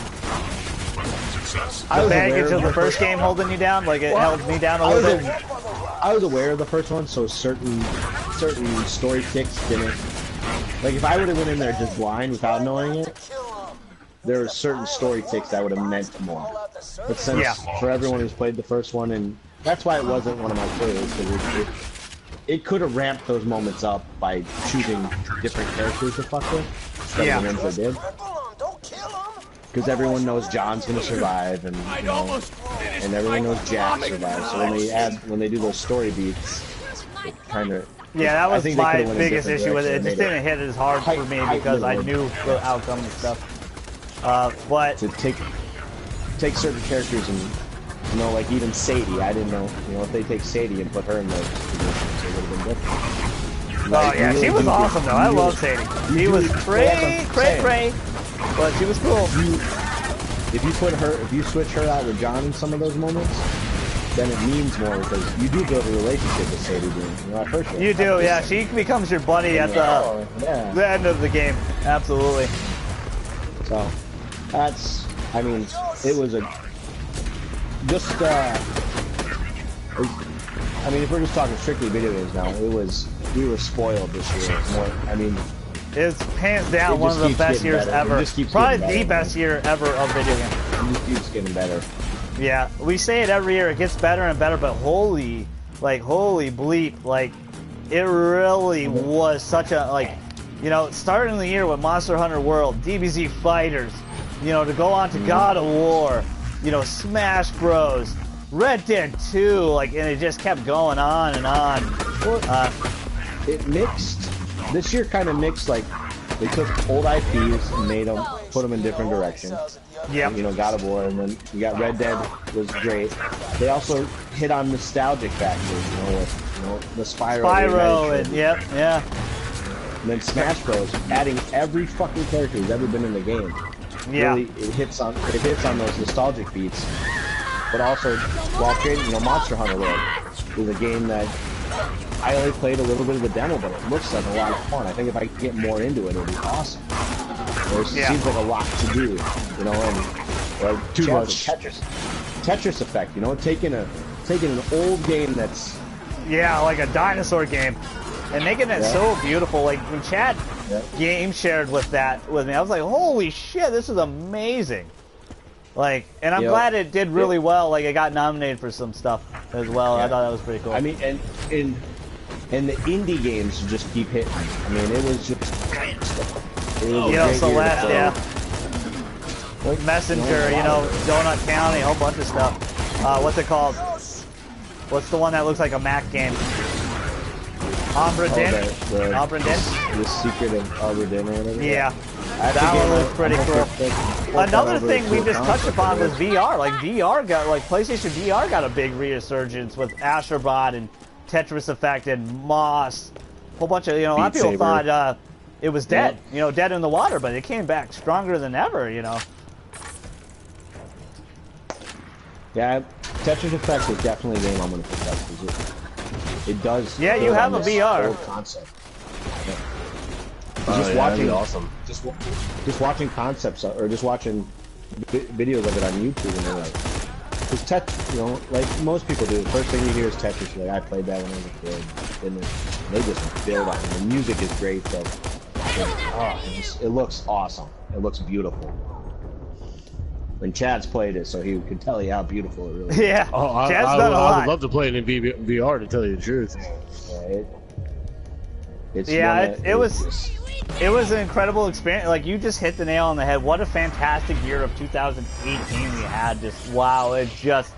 baggage of the first game holding you down, like it held me down a little bit. I was aware of the first one, so certain story ticks didn't. Like if I would have went in there just blind without knowing it, there were certain story ticks that would have meant more. But since for everyone who's played the first one, and that's why it wasn't one of my favorites, because it could have ramped those moments up by choosing different characters to fuck with instead of the ones they did. Because everyone knows John's gonna survive, and you know, and everyone knows Jack survives. So when they do those story beats, it kind of that was my biggest issue with it. It just didn't hit as hard for me because I knew the outcome and stuff. But to take certain characters and like even Sadie, I didn't know if they take Sadie and put her in those positions, it would have been different. Oh yeah, she was awesome though. I love Sadie. She was cray. But she was cool. If you switch her out with John in some of those moments, then it means more because you do build a relationship with Sadie. At first you do, yeah. She becomes your buddy at the end of the game. Absolutely. So that's, I mean, it was I mean, if we're just talking strictly video games now, we were spoiled this year. It's hands down one of the best years ever. Probably the best year ever of video games. It just keeps getting better. Yeah, we say it every year. It gets better and better, but holy bleep, like, it really was such a, like, you know, starting the year with Monster Hunter World, DBZ Fighters, you know, to go on to God of War, you know, Smash Bros, Red Dead 2, like, and it just kept going on and on. It mixed. This year kind of mixed, like, they took old IPs and made them, put them in different directions. Yeah. You know, God of War, and then you got Red Dead was great. They also hit on nostalgic factors, you know, with, you know, the Spyro and yeah. And then Smash Bros. Adding every fucking character who's ever been in the game. Yeah. Really, it hits on those nostalgic beats. But also, while creating, you know, Monster Hunter World is a game that I only played a little bit of the demo, but it looks like a lot of fun. I think if I could get more into it, it'll be awesome. It seems like a lot to do, you know, and too much. Tetris effect, you know, taking an old game that's like a dinosaur game, and making it so beautiful. Like when Chad game shared with me, I was like, holy shit, this is amazing. Like, and I'm glad it did really well. Like, it got nominated for some stuff as well. I thought that was pretty cool. I mean, and the indie games just keep hitting. I mean, it was just. Celeste, Messenger, you know, Donut County, a whole bunch of stuff. What's it called? What's the one that looks like a Mac game? Ombre Din? The Secret of Ombre Din or whatever. Yeah. That one looks pretty cool. Another thing we just touched upon was VR. Like PlayStation VR got a big resurgence with Astrobot and Tetris Effect and Moss. A whole bunch of, you know, a lot of people thought it was dead, you know, dead in the water, but it came back stronger than ever, you know. Yeah, Tetris Effect is definitely a game I'm going to pick up because it does. Yeah, you have a VR. Old concept. Just watching, awesome. Just watching concepts or just watching videos of it on YouTube, and you're like, because you know, like most people do, the first thing you hear is Tetris. You're like, I played that when I was a kid, and they just build on it. The music is great, though. It looks awesome. It looks beautiful. When Chad's played it, so he can tell you how beautiful it really is. Yeah, Chad's done a lot. I would love to play it in VR, to tell you the truth. It was an incredible experience. Like, you just hit the nail on the head. What a fantastic year of 2018 we had. Just wow, it's just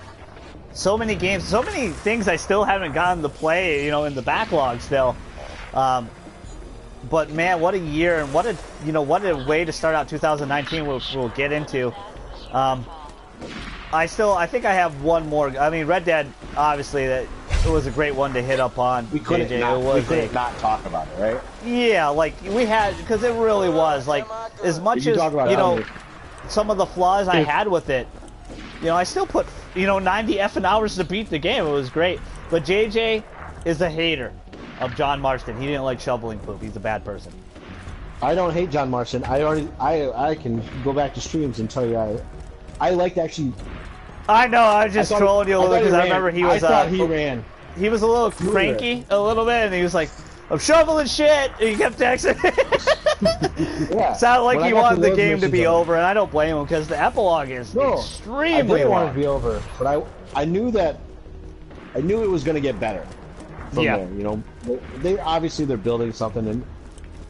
so many games, so many things I still haven't gotten to play, you know, in the backlog still. But man, what a year, and what a way to start out 2019, which we'll get into. I think I have one more. I mean, Red Dead, obviously, that it was a great one to hit up on. We couldn't not talk about it, right? Yeah, like we had, because it really was like, as much as, you know, some of the flaws I had with it, you know, I still put, you know, 90 effing hours to beat the game. It was great. But JJ is a hater of John Marston. He didn't like shoveling poop. He's a bad person. I don't hate John Marston. I can go back to streams and tell you I liked actually. I know. I was just trolling you a little because I remember he was. I thought he ran. He was a little cranky, a little bit, and he was like, "I'm shoveling shit," and he kept texting. Sounded like he wanted the game to be over, and I don't blame him because the epilogue is extremely long. I didn't want it to be over, but I knew it was going to get better from there. You know, they're building something, and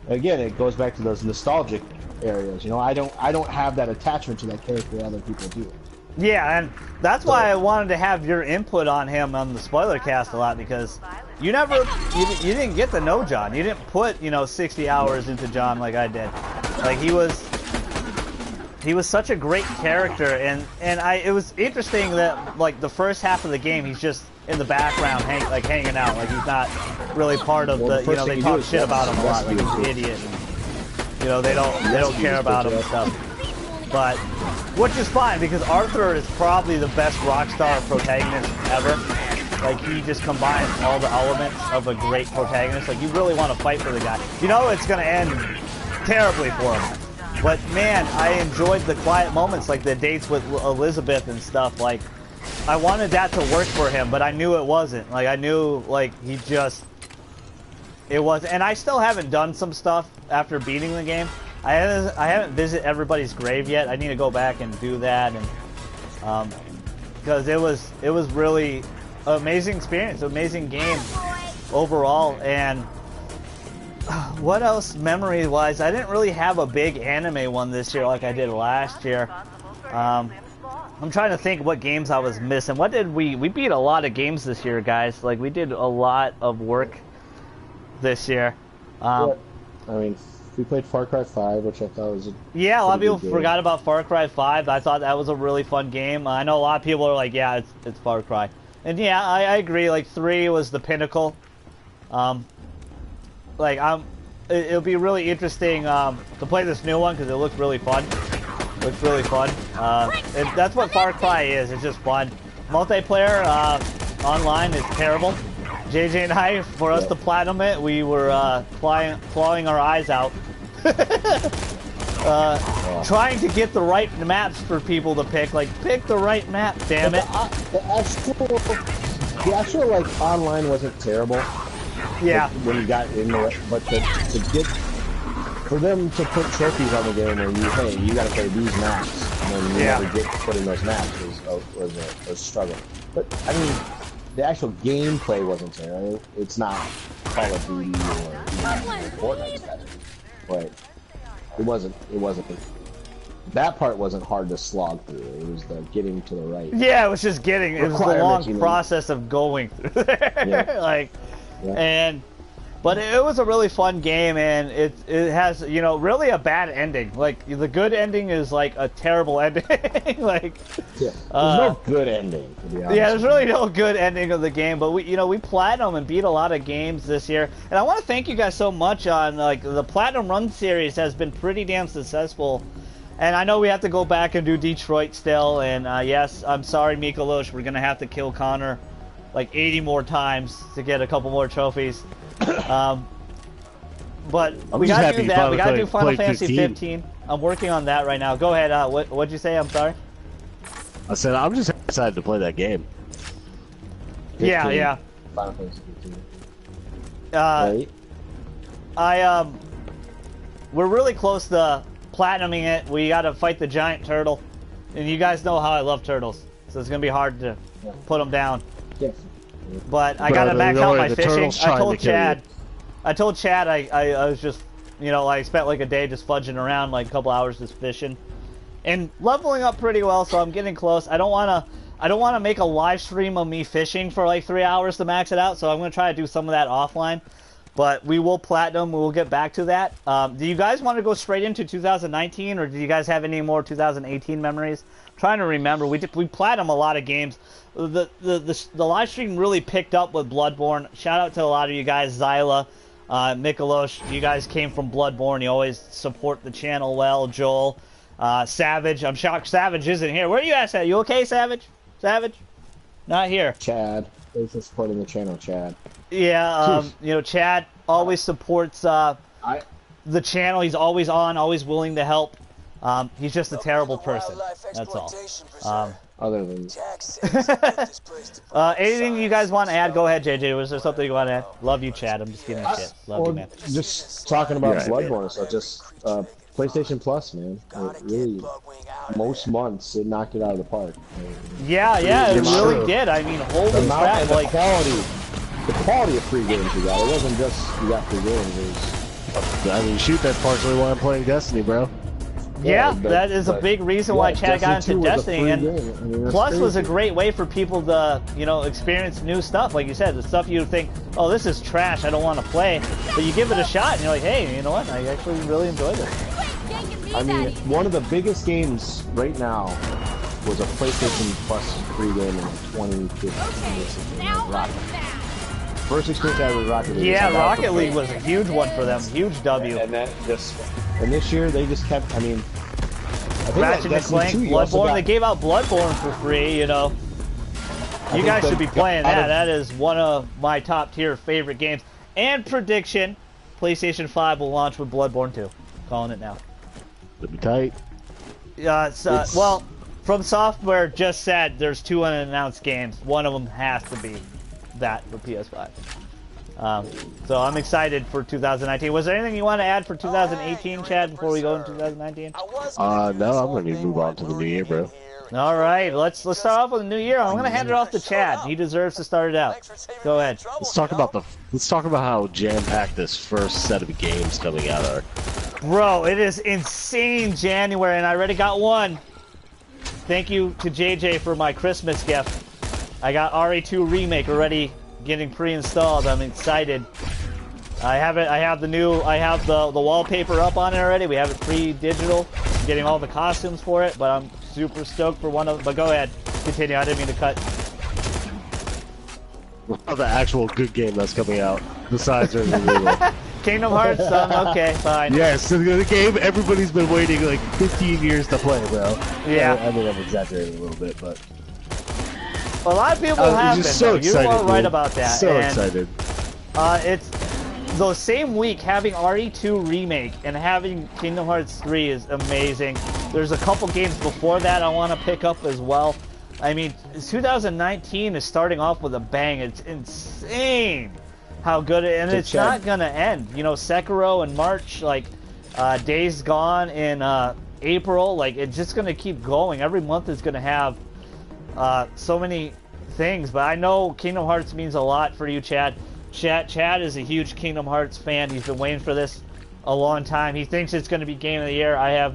again, it goes back to those nostalgic areas. You know, I don't have that attachment to that character that other people do. Yeah, and that's why I wanted to have your input on him on the spoiler cast a lot, because you didn't get to know John. You didn't put, you know, 60 hours into John like I did. Like, he was such a great character, and it was interesting that, like, the first half of the game he's just in the background hanging out, like he's not really part of the, you know, they talk shit about him a lot, like he's an idiot, and, you know, they don't care about him and stuff. But, which is fine, because Arthur is probably the best Rockstar protagonist ever. Like, he just combines all the elements of a great protagonist. Like, you really want to fight for the guy. You know it's going to end terribly for him. But, man, I enjoyed the quiet moments, like the dates with Elizabeth and stuff. Like, I wanted that to work for him, but I knew it wasn't. Like, I knew, like, it was. And I still haven't done some stuff after beating the game. I haven't visited everybody's grave yet. I need to go back and do that, and because it was really an amazing experience, amazing game overall, and What else memory-wise? I didn't really have a big anime one this year like I did last year. I'm trying to think what games I was missing. What did we beat a lot of games this year, guys. Like, we did a lot of work this year. I mean, we played Far Cry 5, which I thought was a yeah, a lot of people forgot about Far Cry 5. I thought that was a really fun game. I know a lot of people are like, yeah, it's Far Cry. And yeah, I agree. Like, 3 was the pinnacle. It'll be really interesting to play this new one because it looks really fun. Looks really fun. That's what Far Cry is. It's just fun. Multiplayer online is terrible. JJ and I, for us to platinum it, we were clawing our eyes out. Trying to get the right maps for people to pick. Like, pick the right map, damn it. The actual like online wasn't terrible. Yeah. Like, when you got into it, but for them to put trophies on the game where you gotta play these maps, and then you never get to put in those maps was a struggle. But I mean, the actual gameplay wasn't terrible. It's not Call of Duty or Fortnite strategy, but it wasn't. That part wasn't hard to slog through. It was the getting to the right. Yeah, it was just getting. It was the long process of going through there. But it was a really fun game, and it has, you know, really a bad ending. Like, the good ending is like a terrible ending. Like, there's no good ending, to be honest. Yeah, there's really no good ending of the game. But we platinum and beat a lot of games this year, and I want to thank you guys so much on like the Platinum Run series has been pretty damn successful. And I know we have to go back and do Detroit still, and yes, I'm sorry, Mikalosh, we're gonna have to kill Connor like 80 more times to get a couple more trophies. But we gotta do that. We gotta do Final Fantasy 15. I'm working on that right now. Go ahead. What'd you say? I'm sorry. I said I'm just excited to play that game. 15. Yeah. Final Fantasy 15. We're really close to platinuming it. We gotta fight the giant turtle, and you guys know how I love turtles, so it's gonna be hard to put them down. Yes. But I gotta max out my fishing. I told Chad I was just, you know, I spent like a day just fudging around, like a couple hours just fishing, and leveling up pretty well. So I'm getting close. I don't wanna make a live stream of me fishing for like 3 hours to max it out. So I'm gonna try to do some of that offline. But we will platinum. We will get back to that. Do you guys want to go straight into 2019, or do you guys have any more 2018 memories? I'm trying to remember. We platinum a lot of games. The live stream really picked up with Bloodborne. Shout out to a lot of you guys, Zyla, Mikalosh. You guys came from Bloodborne. You always support the channel well. Joel, Savage. I'm shocked Savage isn't here. Where are you at? You okay, Savage? Savage? Not here. Chad. Thanks for supporting the channel, Chad. Yeah, you know, Chad always supports the channel. He's always on, always willing to help. He's just a terrible person. That's all. Other than anything you guys want to add, go ahead, JJ. Was there something you want to add? Love you, Chad. I'm just giving a shit. Love you, man. Just talking about Bloodborne, so just PlayStation Plus, man. It really, most months it knocked it out of the park. Yeah, it really did. I mean, holy crap! Like the quality of free games you got. It wasn't just you got free games. It was, I mean, shoot, that's partially why I'm playing Destiny, bro. Yeah, that is a big reason why Chad got into Destiny, and Plus was a great way for people to, you know, experience new stuff. Like you said, the stuff you think, oh, this is trash, I don't want to play, but you give it a shot, and you're like, hey, you know what? I actually really enjoyed it. I mean, one of the biggest games right now was a PlayStation Plus free game in 2015. Rocket. First experience I was Rocket League. Yeah, Rocket League was a huge one for them, huge W. And this year they just kept. I mean, I think Ratchet and Clank, Bloodborne. They gave out Bloodborne for free. You know, you guys should be playing that. That is one of my top tier favorite games. And prediction: PlayStation 5 will launch with Bloodborne 2. Calling it now. It'll be tight. Well, From Software just said there's 2 unannounced games. One of them has to be that for PS5. So I'm excited for 2019. Was there anything you want to add for 2018, Chad, before we go into 2019? No, I'm going to move on to the new year, bro. All right, let's start off with the new year. I'm gonna hand it off to Chad. He deserves to start it out. Go ahead. Let's talk about how jam-packed this first set of games coming out are. Bro, it is insane January, and I already got one. Thank you to JJ for my Christmas gift. I got RE2 Remake already getting pre-installed. I'm excited. I have the wallpaper up on it already. We have it pre-digital. I'm getting all the costumes for it, but I'm super stoked for one of them. But go ahead, continue. I didn't mean to cut. Oh, the actual good game that's coming out besides Resident Evil. Kingdom Hearts, okay, fine. Yes, the game everybody's been waiting like 15 years to play, bro. Yeah. I mean, I'm exaggerating a little bit, but a lot of people have been. So excited, you are right about that. So excited. It's the same week having RE2 Remake and having Kingdom Hearts 3 is amazing. There's a couple games before that I want to pick up as well. I mean, 2019 is starting off with a bang. It's insane how good and it's not gonna end. You know, Sekiro in March, like Days Gone in April, like it's just gonna keep going. Every month is gonna have so many things. But I know Kingdom Hearts means a lot for you, Chad. Chad is a huge Kingdom Hearts fan. He's been waiting for this a long time. He thinks it's going to be Game of the Year. I have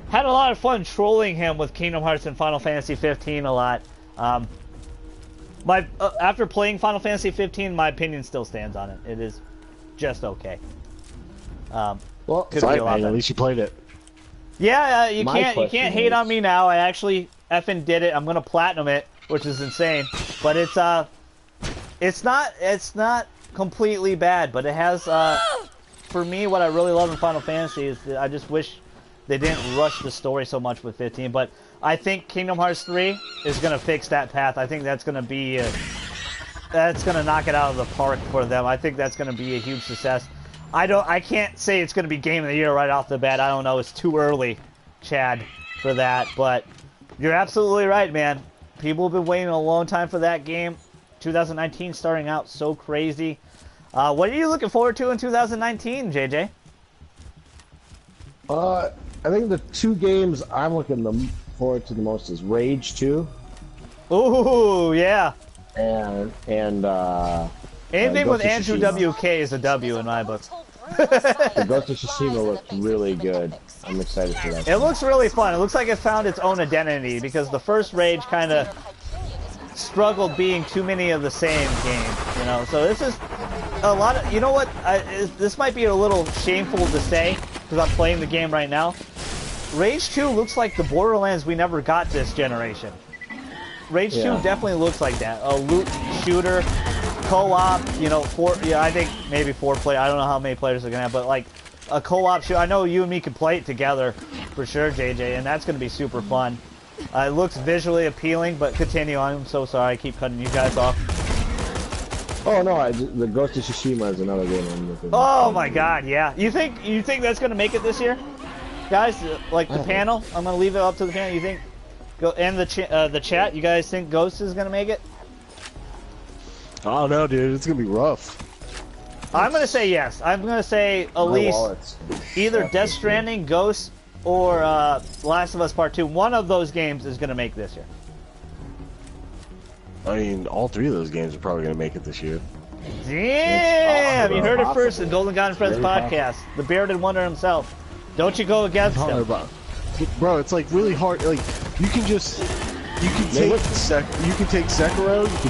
had a lot of fun trolling him with Kingdom Hearts and Final Fantasy 15 a lot. After playing Final Fantasy 15, my opinion still stands on it. It is just okay. Well, could be a lot better. At least you played it. Yeah, you can't hate on me now. I actually effing did it. I'm gonna platinum it, which is insane. But it's not completely bad. But it has for me, what I really love in Final Fantasy is that I just wish they didn't rush the story so much with 15. But I think Kingdom Hearts 3 is gonna fix that path. I think that's gonna be that's gonna knock it out of the park for them. I think that's gonna be a huge success. I can't say it's gonna be Game of the Year right off the bat. I don't know. It's too early, Chad, for that. But you're absolutely right, man. People have been waiting a long time for that game. 2019 starting out so crazy. What are you looking forward to in 2019, JJ? I think the two games I'm looking forward to the most is Rage 2. Ooh, yeah. And anything with Andrew WK is a W in my book. The Ghost of Tsushima looks really good. I'm excited for that. It looks really fun. It looks like it found its own identity because the first Rage kind of struggled being too many of the same games, you know. So this is a lot of, you know what? This might be a little shameful to say because I'm playing the game right now. Rage 2 looks like the Borderlands we never got this generation. Rage 2 definitely looks like that. A loot shooter, co-op, you know, I think maybe 4 player. I don't know how many players are gonna have, but like a co-op shooter. I know you and me can play it together for sure, JJ, and that's gonna be super fun. It looks visually appealing, but continue on. I'm so sorry, I keep cutting you guys off. Oh no, the Ghost of Tsushima is another game I'm looking. Oh my God, yeah. You think that's gonna make it this year, guys? Like the panel, I'm gonna leave it up to the panel. You think? Go and the chat. You guys think Ghost is gonna make it? Oh no, dude, it's gonna be rough. I'm gonna say yes. I'm gonna say at least either Death Stranding, Ghost, or Last of Us Part 2. One of those games is gonna make this year. I mean, all three of those games are probably gonna make it this year. Damn! You heard it first in Golden God and Friends podcast. The bearded wonder himself. Don't you go against him. Bro, it's like really hard. Like you can take Sekiro, you can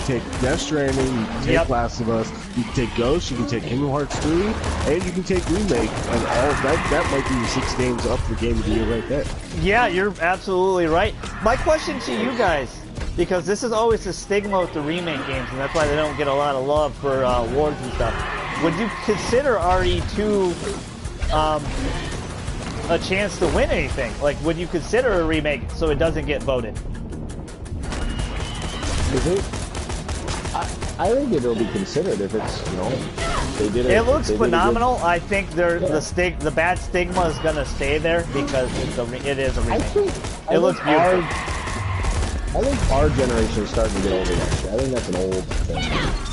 take Death Stranding, you can take Last of Us, you can take Ghost, you can take Kingdom Hearts 3, and you can take Remake, and all that might be the 6 games up for Game of the Year right there. Yeah, you're absolutely right. My question to you guys, because this is always the stigma with the remake games, and that's why they don't get a lot of love for awards and stuff. Would you consider RE2 a chance to win anything? Like, would you consider a remake so it doesn't get voted? I think it'll be considered if it's, you know, they did it. It looks phenomenal. I think the bad stigma is gonna stay there because it is a remake. It looks beautiful. I think our generation is starting to get over that shit. I think that's an old thing.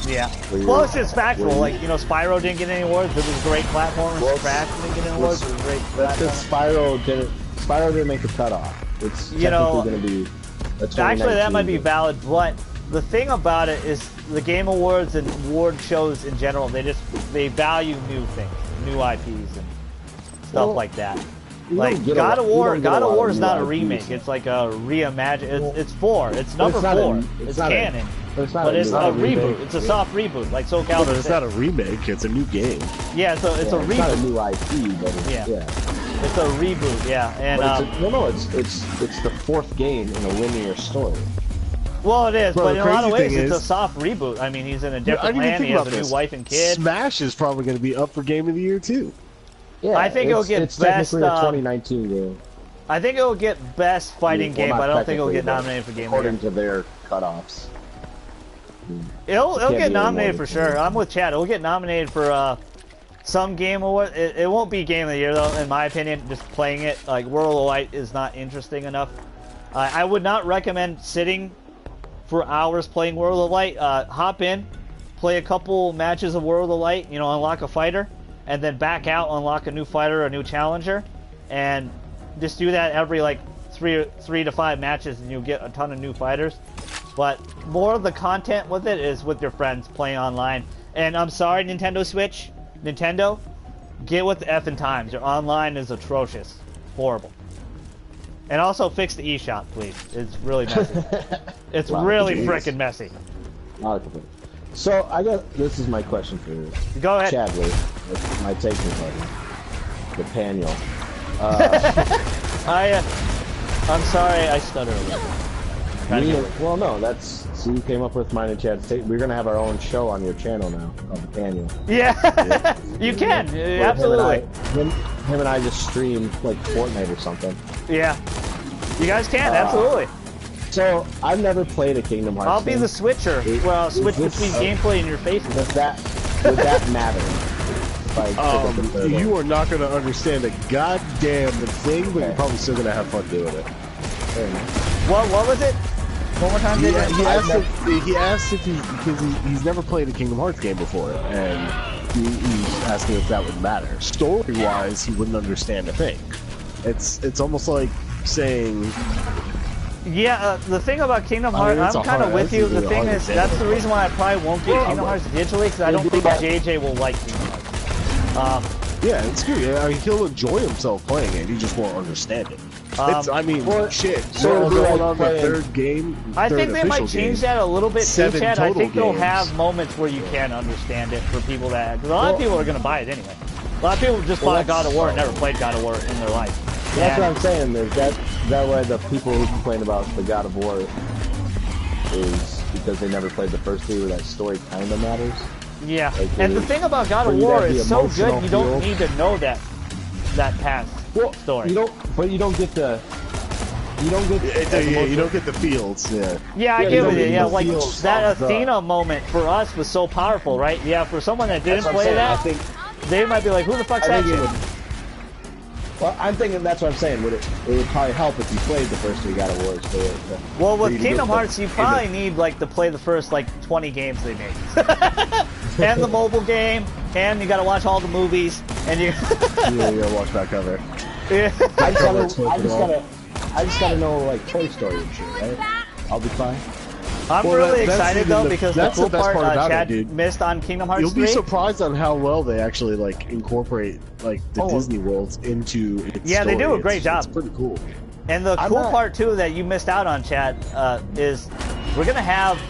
Yeah. Well, it's just factual. Like, you know, Spyro didn't get any awards. It was a great platformer. Crash didn't get any awards. It was a great platformer. That's because Spyro didn't make the cutoff. It's technically going to be Actually, that might be valid, but the thing about it is the Game Awards and award shows in general, they value new things, new IPs and stuff like that. Like God of War is not a remake. It's like a reimagine. It's 4. It's number 4. It's canon. But it's a reboot. It's a soft reboot, like SoCal. But it's not a remake. It's a new game. Yeah, it's a reboot. It's not a new IP, but yeah. It's a reboot. Yeah, and it's the 4th game in a linear story. Well, it is, but in a lot of ways, it's a soft reboot. I mean, he's in a different land. He has a new wife and kid. Smash is probably going to be up for Game of the Year too. Yeah, I think it'll get it's best. Technically a 2019 game. I think it'll get best fighting game, but I don't think it'll get nominated for Game of the Year. According to their cutoffs. It'll get nominated for sure. I'm with Chad. It'll get nominated for some game award. It won't be Game of the Year though, in my opinion. Just playing it, like World of Light, is not interesting enough. I would not recommend sitting for hours playing World of Light. Hop in, play a couple matches of World of Light. You know, unlock a fighter, and then back out, unlock a new fighter, or a new challenger, and just do that every like three to 5 matches, and you'll get a ton of new fighters. But more of the content with it is with your friends playing online. And I'm sorry, Nintendo Switch, Nintendo, get with the effing times. Your online is atrocious, horrible. And also fix the eShop, please. It's really messy. It's really freaking messy. So I guess this is my question for you. Go ahead. Chadley, my taking partner, the Paniel. I'm sorry, I stutter a little. Well, no, so you came up with mine and Chad's take. We're gonna have our own show on your channel now called the Paniel. Yeah, you can, absolutely. Him and I just stream like Fortnite or something. Yeah, you guys can, absolutely. So I've never played a Kingdom Hearts. I'll be the switcher. Well, switch between gameplay and your faces. Would that matter? You are not going to understand a goddamn thing, but you're probably still going to have fun doing it. Fair enough. What was it? One more time. He asked if because he's never played a Kingdom Hearts game before, and he's asking if that would matter. Story-wise, he wouldn't understand a thing. It's almost like saying. Yeah, the thing about Kingdom Hearts, I'm kind of with you. The thing is, that's the reason why I probably won't get Kingdom Hearts digitally, because I don't think JJ will like Kingdom Hearts. Yeah, it's good. I mean, he'll enjoy himself playing it. He just won't understand it. Shit. So going on the 3rd game. I think they might change that a little bit too, Chad. I think they'll have moments where you can understand it for people that, because a lot of people are going to buy it anyway. A lot of people just bought God of War and never played God of War in their life. That's what I'm saying. That way the people who complain about the God of War is because they never played the first 3 where that story kind of matters. Yeah, and the thing about God of War is so good, you don't need to know that past story. You don't get the feels. Yeah, I get it. Yeah, like that Athena moment for us was so powerful, right? Yeah, for someone that didn't play that, they might be like, "Who the fuck's that shit?" Well, I'm thinking that's what I'm saying. It would probably help if you played the first 3 God of Wars. Well, with Kingdom Hearts, you probably need to play the first 20 games they made, and the mobile game, and you got to watch all the movies, and you. Yeah, you gotta watch back cover. Yeah. I just gotta know Toy Story and shit, right? I'll be fine. I'm really excited though because the cool part Chad missed on Kingdom Hearts 3. You'll be surprised on how well they actually incorporate the Disney worlds into its story. They do a great job. It's pretty cool. And the cool part too that you missed out on, Chad, is we're gonna have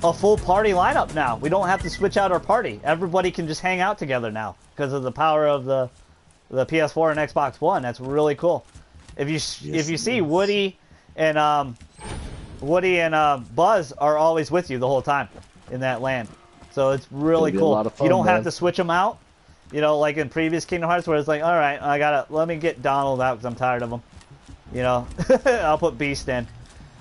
a full party lineup now. We don't have to switch out our party. Everybody can just hang out together now because of the power of the PS4 and Xbox One. That's really cool. If you see Woody and Buzz are always with you the whole time in that land. So it's really cool. You don't have to switch them out. You know, like in previous Kingdom Hearts where it's like, all right, let me get Donald out because I'm tired of him. You know, I'll put Beast in.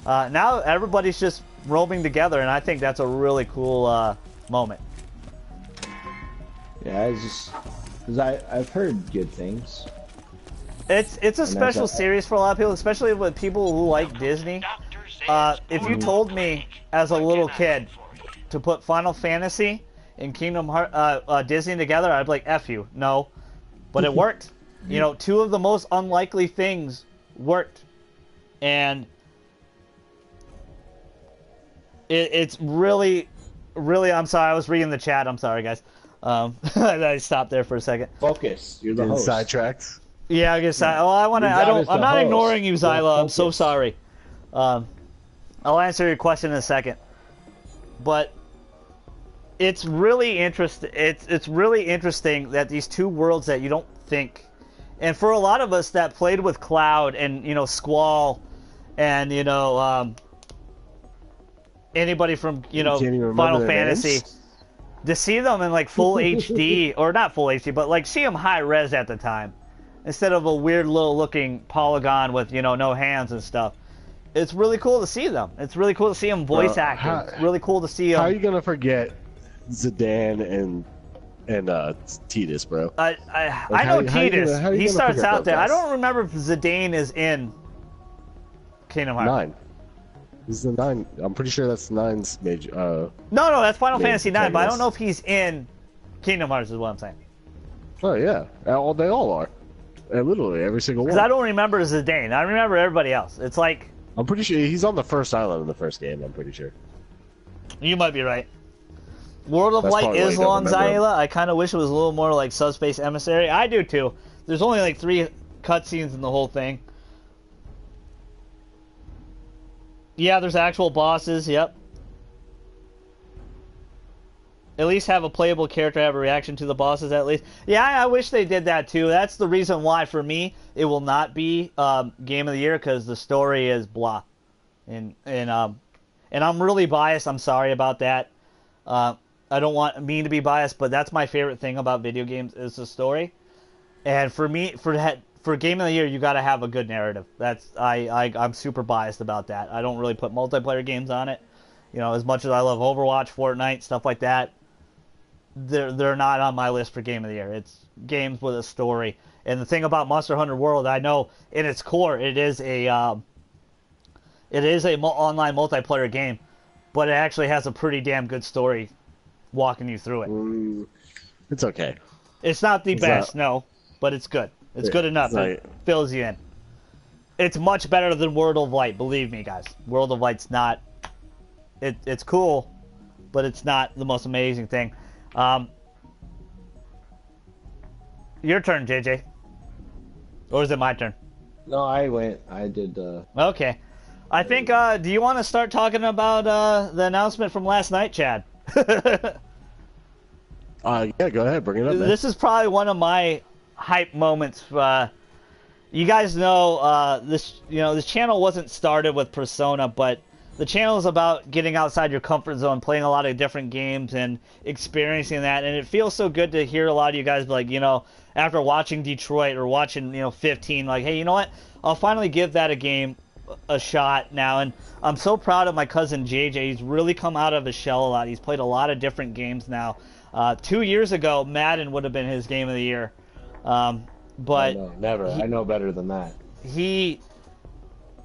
Now everybody's just roaming together, and I think that's a really cool moment. Yeah, because I've heard good things. It's a special series for a lot of people, especially with people who like Disney. If you told me as a little kid to put Final Fantasy and Kingdom Hearts, Disney together, I'd be like, F you. No. But it worked. You know, 2 of the most unlikely things worked. and it's really, really. I'm sorry, I was reading the chat. I'm sorry, guys. I stopped there for a second. Focus. You're the host. Sidetracked. Yeah, I guess. I'm not ignoring you, Zyla. I'm so sorry. I'll answer your question in a second. But it's really interesting. It's really interesting that these two worlds that you don't think, and for a lot of us that played with Cloud and Squall, and anybody from Final Fantasy. To see them in like full HD, or not full HD, but like see them high res at the time, instead of a weird little looking polygon with no hands and stuff. It's really cool to see them. It's really cool to see them voice acting. It's really cool to see them. How are you gonna forget Zidane and Tidus, bro? I know Tidus. He starts out there. I don't remember if Zidane is in Kingdom Hearts 9. This is the 9. I'm pretty sure that's 9's major. No, that's Final Fantasy 9, but I don't know if he's in Kingdom Hearts, is what I'm saying. Oh, yeah. They all are. Literally, every single one. Because I don't remember Zidane. I remember everybody else. It's like... I'm pretty sure he's on the first island in the first game, I'm pretty sure. You might be right. World of Light is long, Zyla. I kind of wish it was a little more like Subspace Emissary. I do, too. There's only like 3 cutscenes in the whole thing. Yeah, there's actual bosses, yep. At least have a playable character have a reaction to the bosses, at least. Yeah, I wish they did that, too. That's the reason why, for me, it will not be Game of the Year, because the story is blah. And I'm really biased. I'm sorry about that. I don't want me to be biased, but that's my favorite thing about video games is the story. And for me, for Game of the Year, you got to have a good narrative. I'm super biased about that. I don't really put multiplayer games on it. As much as I love Overwatch, Fortnite, stuff like that, they're not on my list for Game of the Year. It's games with a story. And the thing about Monster Hunter World, I know in its core, it is a online multiplayer game, but it actually has a pretty damn good story walking you through it. It's okay. It's not the best, no, but it's good. It's good enough. It fills you in. It's much better than World of Light, believe me, guys. World of Light's not... It's cool, but it's not the most amazing thing. Your turn, JJ. Or is it my turn? No, I went. I did... Okay. I think, do you want to start talking about the announcement from last night, Chad? Yeah, go ahead. Bring it up, man. This is probably one of my hype moments. You guys know this channel wasn't started with Persona, but the channel is about getting outside your comfort zone, playing a lot of different games and experiencing that. And it feels so good to hear a lot of you guys be like, after watching Detroit or watching 15, like, hey, you know what? I'll finally give that a shot now. And I'm so proud of my cousin JJ. He's really come out of his shell a lot. He's played a lot of different games now. 2 years ago, Madden would have been his game of the year. But no, never. I know better than that.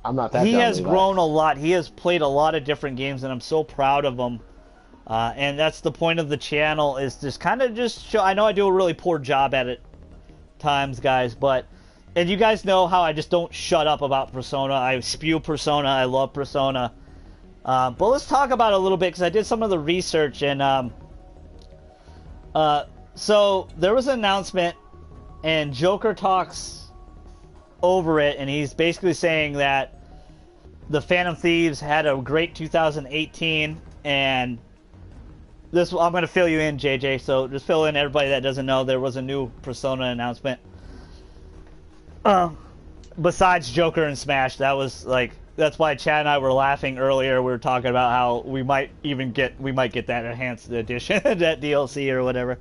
I'm not that. He has grown a lot. He has played a lot of different games, and I'm so proud of him. And that's the point of the channel, is just kind of just show. I know I do a really poor job at it times, guys, and you guys know how I just don't shut up about Persona. I spew Persona. I love Persona. But let's talk about it a little bit, because I did some of the research, and so there was an announcement, and Joker talks over it, and he's basically saying that the Phantom Thieves had a great 2018, and this, I'm going to fill you in, JJ, so just fill in everybody that doesn't know. There was a new Persona announcement. Besides Joker and Smash, that's why Chad and I were laughing earlier. We were talking about how we might get that enhanced edition, that DLC or whatever.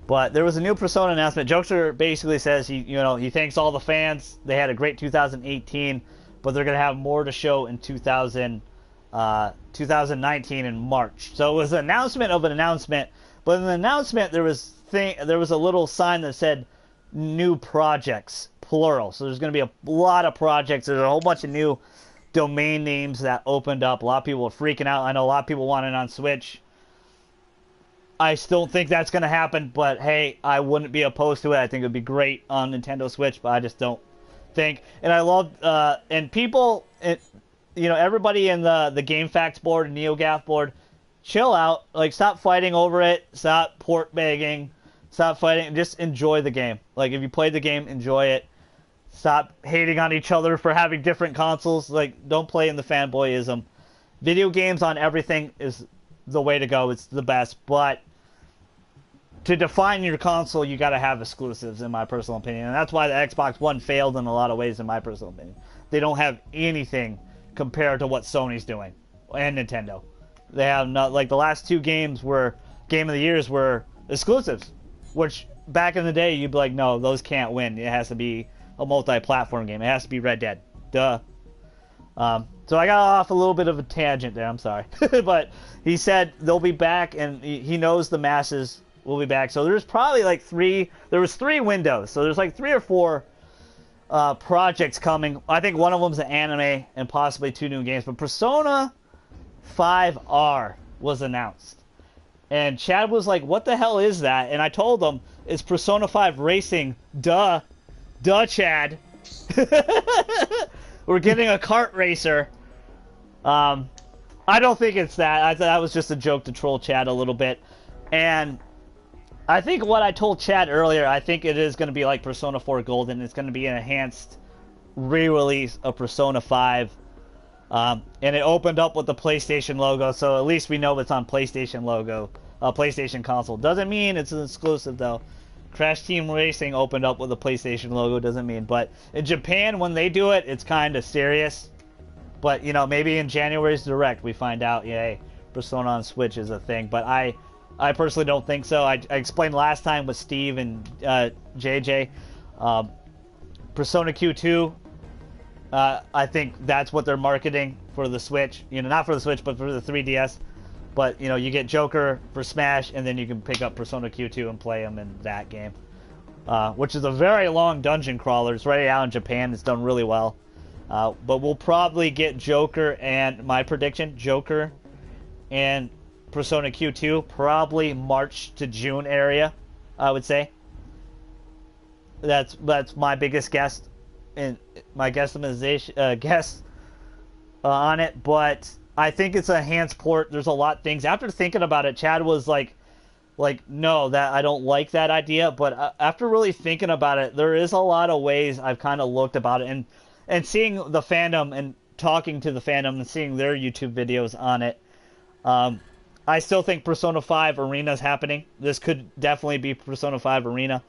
But there was a new Persona announcement. Joker basically says he thanks all the fans. They had a great 2018, but they're going to have more to show in 2019 in March. So it was an announcement of an announcement, but in the announcement there was a little sign that said new projects, plural. So there's going to be a lot of projects. There's a whole bunch of new domain names that opened up. A lot of people are freaking out. I know a lot of people want it on Switch. I still think that's going to happen, but hey, I wouldn't be opposed to it. I think it would be great on Nintendo Switch, but I just don't think. And I love, and people, everybody in the GameFAQs board and NeoGAF board, chill out. Like, stop fighting over it. Stop port begging. Stop fighting. Just enjoy the game. Like, if you played the game, enjoy it. Stop hating on each other for having different consoles. Like, don't play in the fanboyism. Video games on everything is the way to go. It's the best. But to define your console, you got to have exclusives, in my personal opinion. And that's why the Xbox One failed in a lot of ways, in my personal opinion. They don't have anything compared to what Sony's doing and Nintendo. They have not, like, the last two games were Game of the Years were exclusives, which back in the day you'd be like, no, those can't win. It has to be a multi-platform game. It has to be Red Dead. Duh. So I got off a little bit of a tangent there. I'm sorry. But he said they'll be back, and he knows the masses will be back. So there's probably like there was 3 windows. So there's like 3 or 4 projects coming. I think one of them's an anime and possibly 2 new games. But Persona 5R was announced. And Chad was like, what the hell is that? And I told him, it's Persona 5 Racing. Duh. Duh, Chad. We're getting a kart racer. I don't think it's that. That was just a joke to troll Chad a little bit. And I think what I told Chad earlier, I think it is going to be like Persona 4 Golden. It's going to be an enhanced re-release of Persona 5. And it opened up with the PlayStation logo, so at least we know it's on PlayStation logo, PlayStation console. Doesn't mean it's an exclusive, though. Crash Team Racing opened up with a PlayStation logo, doesn't mean. But in Japan, when they do it, it's kind of serious. But, maybe in January's Direct, we find out, yay, Persona on Switch is a thing. But I personally don't think so. I explained last time with Steve and JJ. Persona Q2, I think that's what they're marketing for the Switch. Not for the Switch, but for the 3DS. But, you get Joker for Smash, and then you can pick up Persona Q2 and play them in that game. Which is a very long dungeon crawler. It's right out in Japan. It's done really well. But we'll probably get Joker and, my prediction, Joker and Persona Q2, probably March to June area, I would say. That's my biggest guess, and my guess on it. But I think it's a enhanced port. There's a lot of things. After thinking about it, Chad was like, no, that I don't like that idea. But after really thinking about it, there is a lot of ways I've kind of looked about it, and seeing the fandom and talking to the fandom and seeing their YouTube videos on it. I still think Persona 5 Arena is happening. This could definitely be Persona 5 Arena.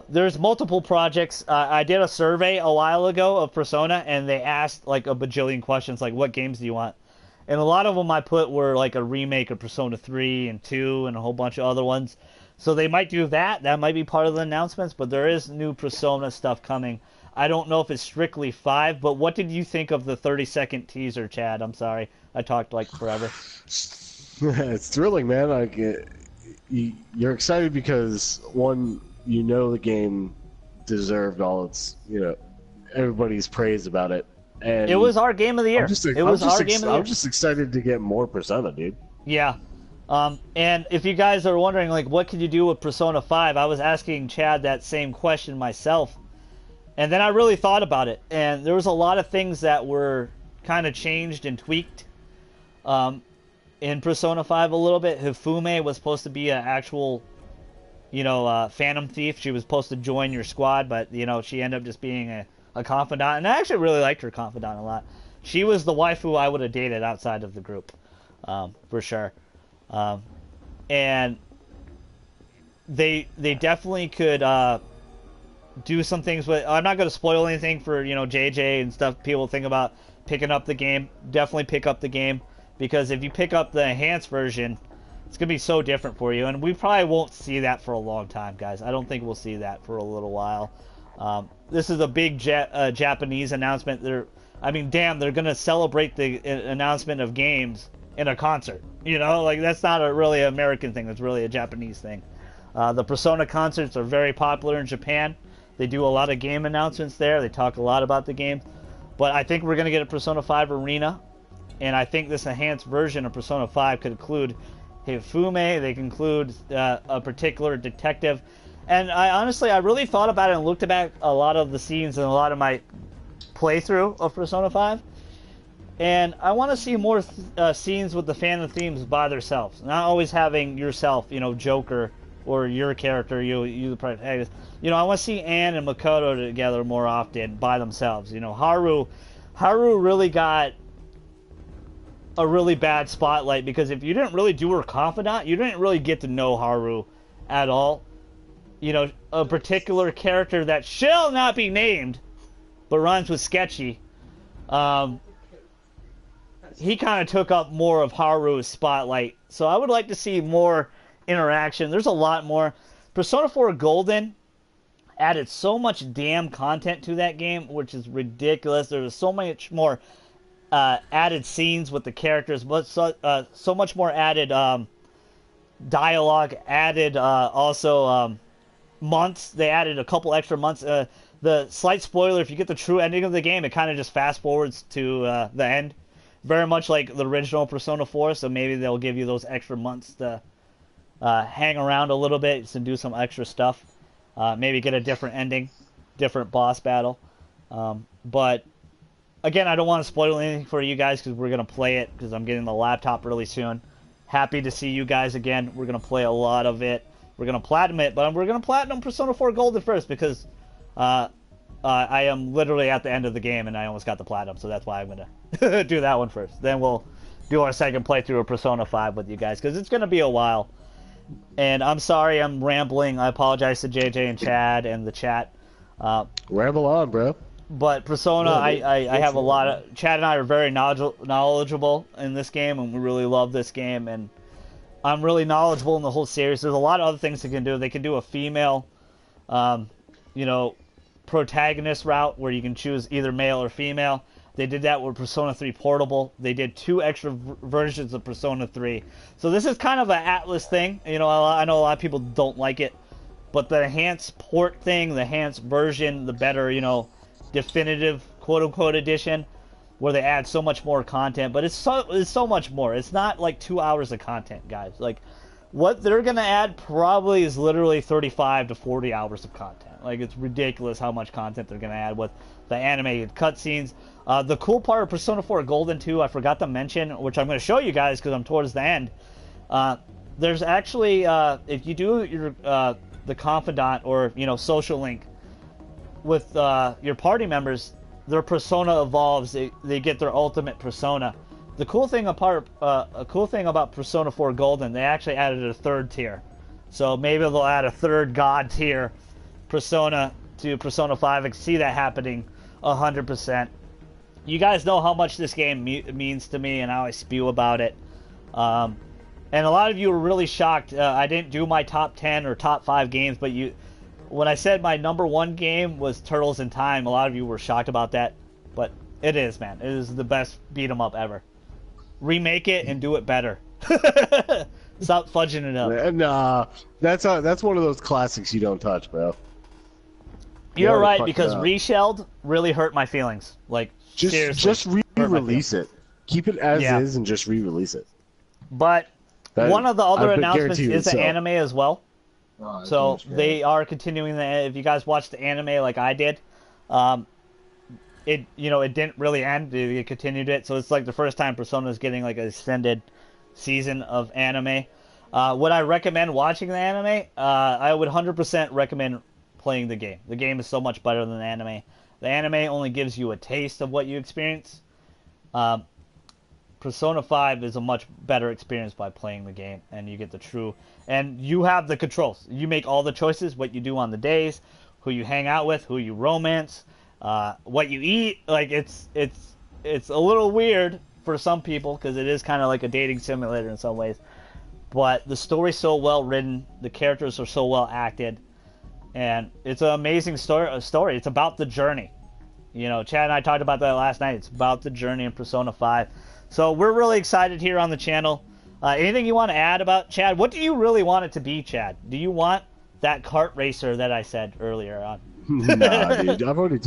There's multiple projects. I did a survey a while ago of Persona, and they asked like a bajillion questions, like what games do you want? And a lot of them I put were like a remake of Persona 3 and 2 and a whole bunch of other ones. So they might do that. That might be part of the announcements, but there is new Persona stuff coming. I don't know if it's strictly 5, but what did you think of the 30-second teaser, Chad? I'm sorry. I talked like forever. It's thrilling, man. Like, you're excited because, one, the game deserved all its, everybody's praise about it. And it was our game of the year. I'm just excited to get more Persona, dude. Yeah. And if you guys are wondering, like, what could you do with Persona 5, I was asking Chad that same question myself. And then I really thought about it. And there was a lot of things that were kind of changed and tweaked. In Persona 5 a little bit. Hifume was supposed to be an actual, Phantom Thief. She was supposed to join your squad, but, she ended up just being a confidant. And I actually really liked her confidant a lot. She was the waifu I would have dated outside of the group, for sure. And they definitely could do some things with... I'm not going to spoil anything for, JJ and stuff. People think about picking up the game. Definitely pick up the game. Because if you pick up the enhanced version, it's going to be so different for you. And we probably won't see that for a long time, guys. I don't think we'll see that for a little while. This is a big Japanese announcement. They're going to celebrate the announcement of games in a concert. That's not a really American thing. That's really a Japanese thing. The Persona concerts are very popular in Japan. They do a lot of game announcements there. They talk a lot about the game. But I think we're going to get a Persona 5 Arena. And I think this enhanced version of Persona 5 could include Hifume. They can include a particular detective. And I really thought about it and looked back a lot of the scenes and a lot of my playthrough of Persona 5. And I want to see more scenes with the Phantom themes by themselves. Not always having yourself, you know, Joker, or your character, you the protagonist. You know, I want to see Anne and Makoto together more often by themselves. You know, Haru really got a really bad spotlight because if you didn't really do her confidant, you didn't really get to know Haru at all. You know, a particular character that shall not be named, but rhymes with sketchy. He kind of took up more of Haru's spotlight. So I would like to see more interaction. There's a lot more. Persona 4 Golden added so much damn content to that game, which is ridiculous. There was so much more added scenes with the characters, but so much more added dialogue, added also months. They added a couple extra months. The slight spoiler, if you get the true ending of the game, it kind of just fast forwards to the end. Very much like the original Persona 4, so maybe they'll give you those extra months to hang around a little bit and do some extra stuff. Maybe get a different ending, different boss battle. But, again, I don't want to spoil anything for you guys because we're going to play it because I'm getting the laptop really soon. Happy to see you guys again. We're going to play a lot of it. We're going to platinum it, but we're going to platinum Persona 4 Golden first because I am literally at the end of the game and I almost got the platinum, so that's why I'm going to do that one first. Then we'll do our second playthrough of Persona 5 with you guys because it's going to be a while. And I'm sorry I'm rambling. I apologize to JJ and Chad and the chat. Ramble on, bro. But Persona, I have a lot of... Chad and I are very knowledgeable in this game, and we really love this game. And I'm really knowledgeable in the whole series. There's a lot of other things they can do. They can do a female, you know, protagonist route where you can choose either male or female. They did that with Persona 3 Portable. They did 2 extra versions of Persona 3. So this is kind of an Atlas thing. You know, I know a lot of people don't like it. But the enhanced port thing, the enhanced version, the better, you know, definitive quote-unquote edition, where they add so much more content. But it's so much more. It's not like 2 hours of content, guys. Like, what they're going to add probably is literally 35 to 40 hours of content. Like, it's ridiculous how much content they're going to add with the animated cutscenes. The cool part of Persona 4 Golden 2, I forgot to mention, which I'm going to show you guys because I'm towards the end. There's actually, if you do your the confidant or, you know, social link with your party members, their persona evolves. They get their ultimate persona. The cool thing about Persona 4 Golden, they actually added a 3rd tier. So maybe they'll add a 3rd god tier persona to Persona 5. I can see that happening 100%. You guys know how much this game means to me and how I spew about it. And a lot of you were really shocked. I didn't do my top 10 or top 5 games, but when I said my number 1 game was Turtles in Time, a lot of you were shocked about that. But it is, man. It is the best beat 'em up ever. Remake it and do it better. Stop fudging it up. Nah, that's one of those classics you don't touch, bro. You're right, because Reshelled really hurt my feelings. Like, seriously, just re-release it. Keep it as is and just re-release it. But one of the other announcements is the anime as well. Oh, so they are continuing the. If you guys watched the anime like I did, it didn't really end. They continued it, so it's like the first time Persona is getting like an extended season of anime. Would I recommend watching the anime? I would 100% recommend playing the game. The game is so much better than the anime. The anime only gives you a taste of what you experience. Persona 5 is a much better experience by playing the game, and you get the true, and you have the controls. You make all the choices, what you do on the days, who you hang out with, who you romance, what you eat. Like, it's a little weird for some people because it is kind of like a dating simulator in some ways. But the story's so well written, the characters are so well acted, and it's an amazing story. It's about the journey. You know, Chad and I talked about that last night. It's about the journey in Persona 5. So we're really excited here on the channel. Anything you want to add about Chad? What do you really want it to be, Chad? Do you want that kart racer that I said earlier on? Nah, dude. I've already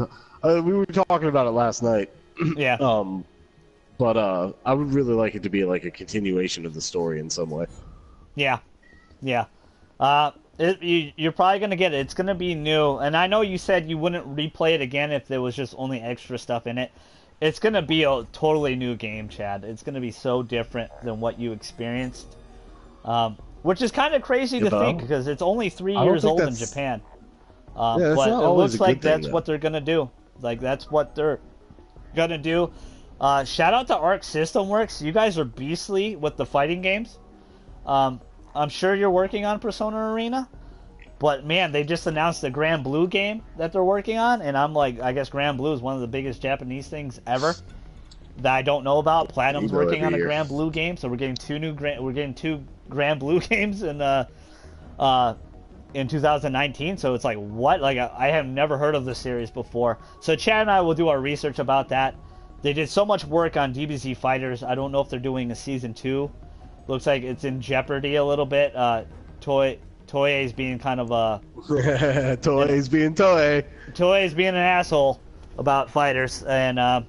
we were talking about it last night. Yeah. But I would really like it to be like a continuation of the story in some way. Yeah. Yeah. You're probably gonna get it. It's gonna be new, and I know you said you wouldn't replay it again if there was just only extra stuff in it. It's gonna be a totally new game, Chad. It's gonna be so different than what you experienced, which is kind of crazy to think because it's only 3 years old in Japan. Yeah, but it looks like that's thing, what they're gonna do. Like that's what they're gonna do. Shout out to Arc System Works. You guys are beastly with the fighting games. I'm sure you're working on Persona Arena, but man, they just announced the Grand Blue game that they're working on, and I'm like, I guess Grand Blue is one of the biggest Japanese things ever that I don't know about. Platinum's working on a Grand Blue game, so we're getting two Grand Blue games in 2019. So it's like, what? Like I have never heard of this series before. So Chad and I will do our research about that. They did so much work on DBZ Fighters. I don't know if they're doing a season 2. Looks like it's in jeopardy a little bit. Toei's being kind of a... Toei's being Toei. Toei's being an asshole about Fighters, and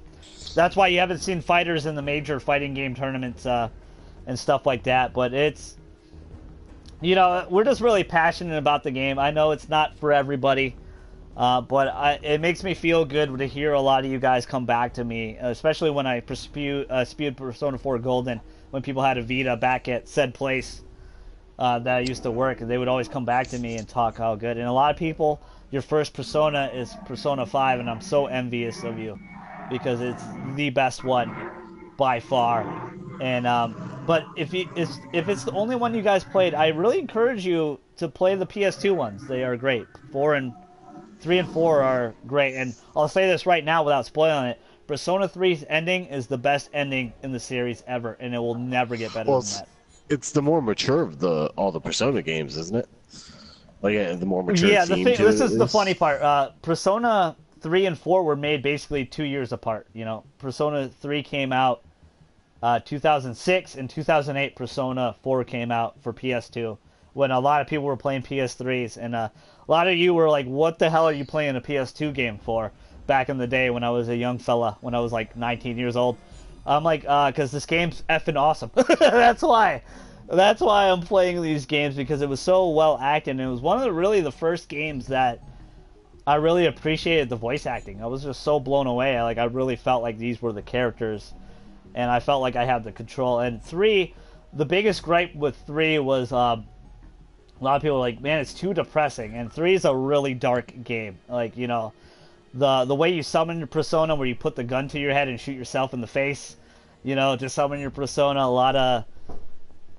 that's why you haven't seen Fighters in the major fighting game tournaments and stuff like that. But it's... You know, we're just really passionate about the game. I know it's not for everybody, but it makes me feel good to hear a lot of you guys come back to me, especially when I spewed Persona 4 Golden, when people had a Vita back at said place that I used to work, and they would always come back to me and talk how good. And a lot of people, your first Persona is Persona 5, and I'm so envious of you because it's the best one by far. And but if it's the only one you guys played, I really encourage you to play the PS2 ones. They are great. 3 and 4 are great. And I'll say this right now without spoiling it. Persona 3's ending is the best ending in the series ever, and it will never get better than that. It's the more mature of all the Persona games, isn't it? Like the more mature. Yeah, this is the funny part. Persona 3 and 4 were made basically 2 years apart. You know, Persona 3 came out 2006, and 2008 Persona 4 came out for PS2. When a lot of people were playing PS3s, and a lot of you were like, "What the hell are you playing a PS2 game for?" Back in the day when I was a young fella, when I was like 19 years old. I'm like, because this game's effing awesome. That's why I'm playing these games, because it was so well acted, and it was one of the first games that I really appreciated the voice acting. I was just so blown away. I really felt like these were the characters, and I felt like I had the control. And 3, the biggest gripe with 3 was a lot of people were like, man, it's too depressing. And 3 is a really dark game. Like, you know, the way you summon your Persona, where you put the gun to your head and shoot yourself in the face, you know, to summon your Persona, a lot of,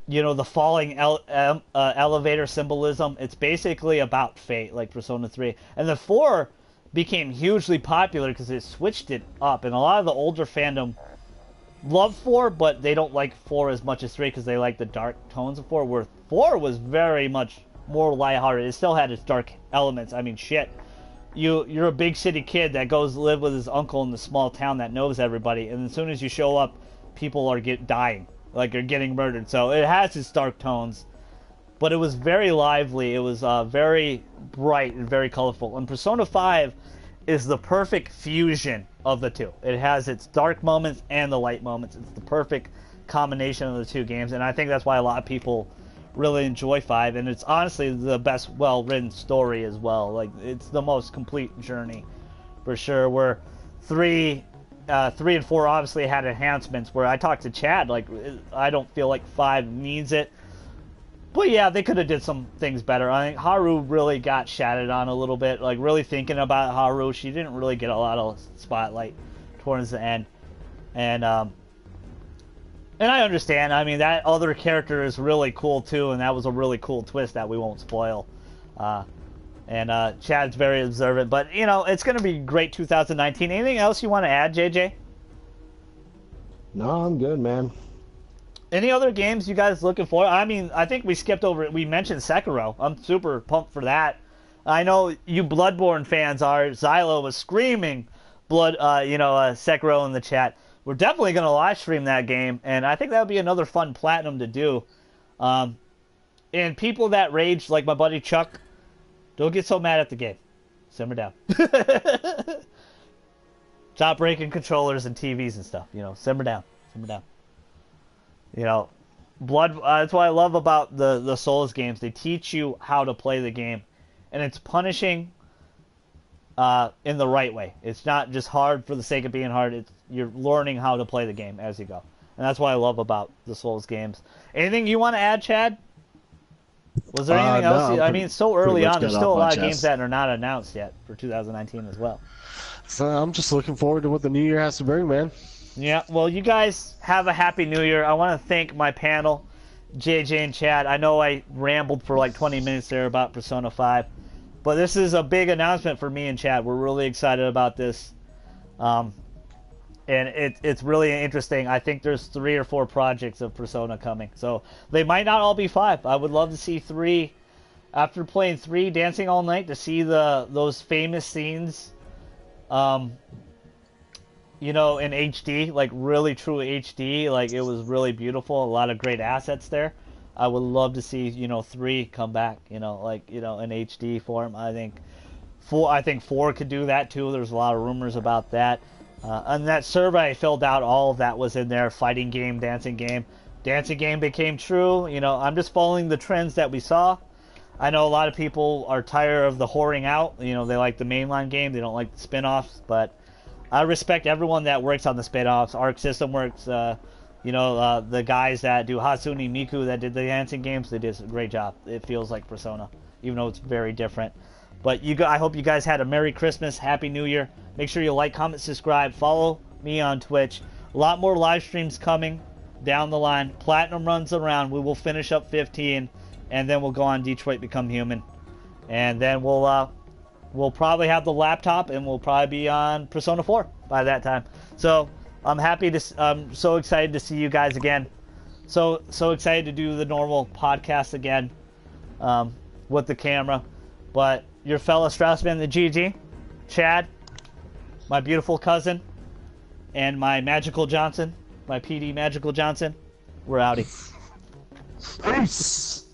you know, the falling elevator symbolism. It's basically about fate, like Persona 3. And the 4 became hugely popular because it switched it up, and a lot of the older fandom love 4, but they don't like 4 as much as 3 because they like the dark tones of 4, where 4 was very much more lighthearted. It still had its dark elements. I mean, shit. You're a big city kid that goes live with his uncle in the small town that knows everybody, and as soon as you show up, people are dying, like you're getting murdered. So it has its dark tones, but it was very lively. It was very bright and very colorful. And Persona 5 is the perfect fusion of the two. It has its dark moments and the light moments. It's the perfect combination of the two games, and I think that's why a lot of people really enjoy 5, and it's honestly the best well-written story as well. Like, it's the most complete journey for sure. Where 3 and 4 obviously had enhancements, where I talked to Chad, like, I don't feel like 5 needs it, but yeah, they could have did some things better. I think Haru really got shattered on a little bit. Like, really thinking about Haru, she didn't really get a lot of spotlight towards the end, and I understand. I mean, that other character is really cool too, and that was a really cool twist that we won't spoil. And Chad's very observant, but you know, it's going to be great 2019. Anything else you want to add, JJ? No, I'm good, man. Any other games you guys looking for? I mean, I think we skipped over it. We mentioned Sekiro. I'm super pumped for that. I know you Bloodborne fans are. Xylo was screaming Sekiro in the chat. We're definitely going to live stream that game, and I think that would be another fun platinum to do. And people that rage, like my buddy Chuck, don't get so mad at the game. Simmer down. Stop breaking controllers and TVs and stuff. You know, simmer down. Simmer down. You know, That's what I love about the Souls games. They teach you how to play the game, and it's punishing in the right way. It's not just hard for the sake of being hard. You're learning how to play the game as you go, and that's what I love about the Souls games. Anything you want to add, Chad? Was there anything else? I mean, it's so early on. There's still a lot of games that are not announced yet for 2019 as well. So I'm just looking forward to what the new year has to bring, man. Yeah, well, you guys have a happy new year. I want to thank my panel, JJ and Chad. I know I rambled for like 20 minutes there about Persona 5, but this is a big announcement for me and Chad. We're really excited about this, and it's really interesting. I think there's 3 or 4 projects of Persona coming, so they might not all be 5. I would love to see 3. After playing 3, Dancing All Night, to see those famous scenes, you know, in HD, like really true HD, like it was really beautiful. A lot of great assets there. I would love to see, you know, 3 come back, you know, like, you know, in HD form. I think 4 could do that too. There's a lot of rumors about that. And that survey I filled out, all of that was in there. Fighting game, dancing game. Dancing game became true. You know, I'm just following the trends that we saw. I know a lot of people are tired of the whoring out. You know, they like the mainline game. They don't like the spin-offs. But I respect everyone that works on the spin-offs. Arc System Works, you know, the guys that do Hatsune Miku that did the dancing games, they did a great job. It feels like Persona, even though it's very different. But I hope you guys had a Merry Christmas, Happy New Year. Make sure you like, comment, subscribe. Follow me on Twitch. A lot more live streams coming down the line. Platinum runs around. We will finish up 15, and then we'll go on Detroit Become Human. And then we'll probably have the laptop, and we'll probably be on Persona 4 by that time. So I'm so excited to see you guys again. So excited to do the normal podcast again with the camera. But your fellow StraussMan, the GG, Chad, my beautiful cousin, and my Magical Johnson, my PD Magical Johnson, we're outie. Peace.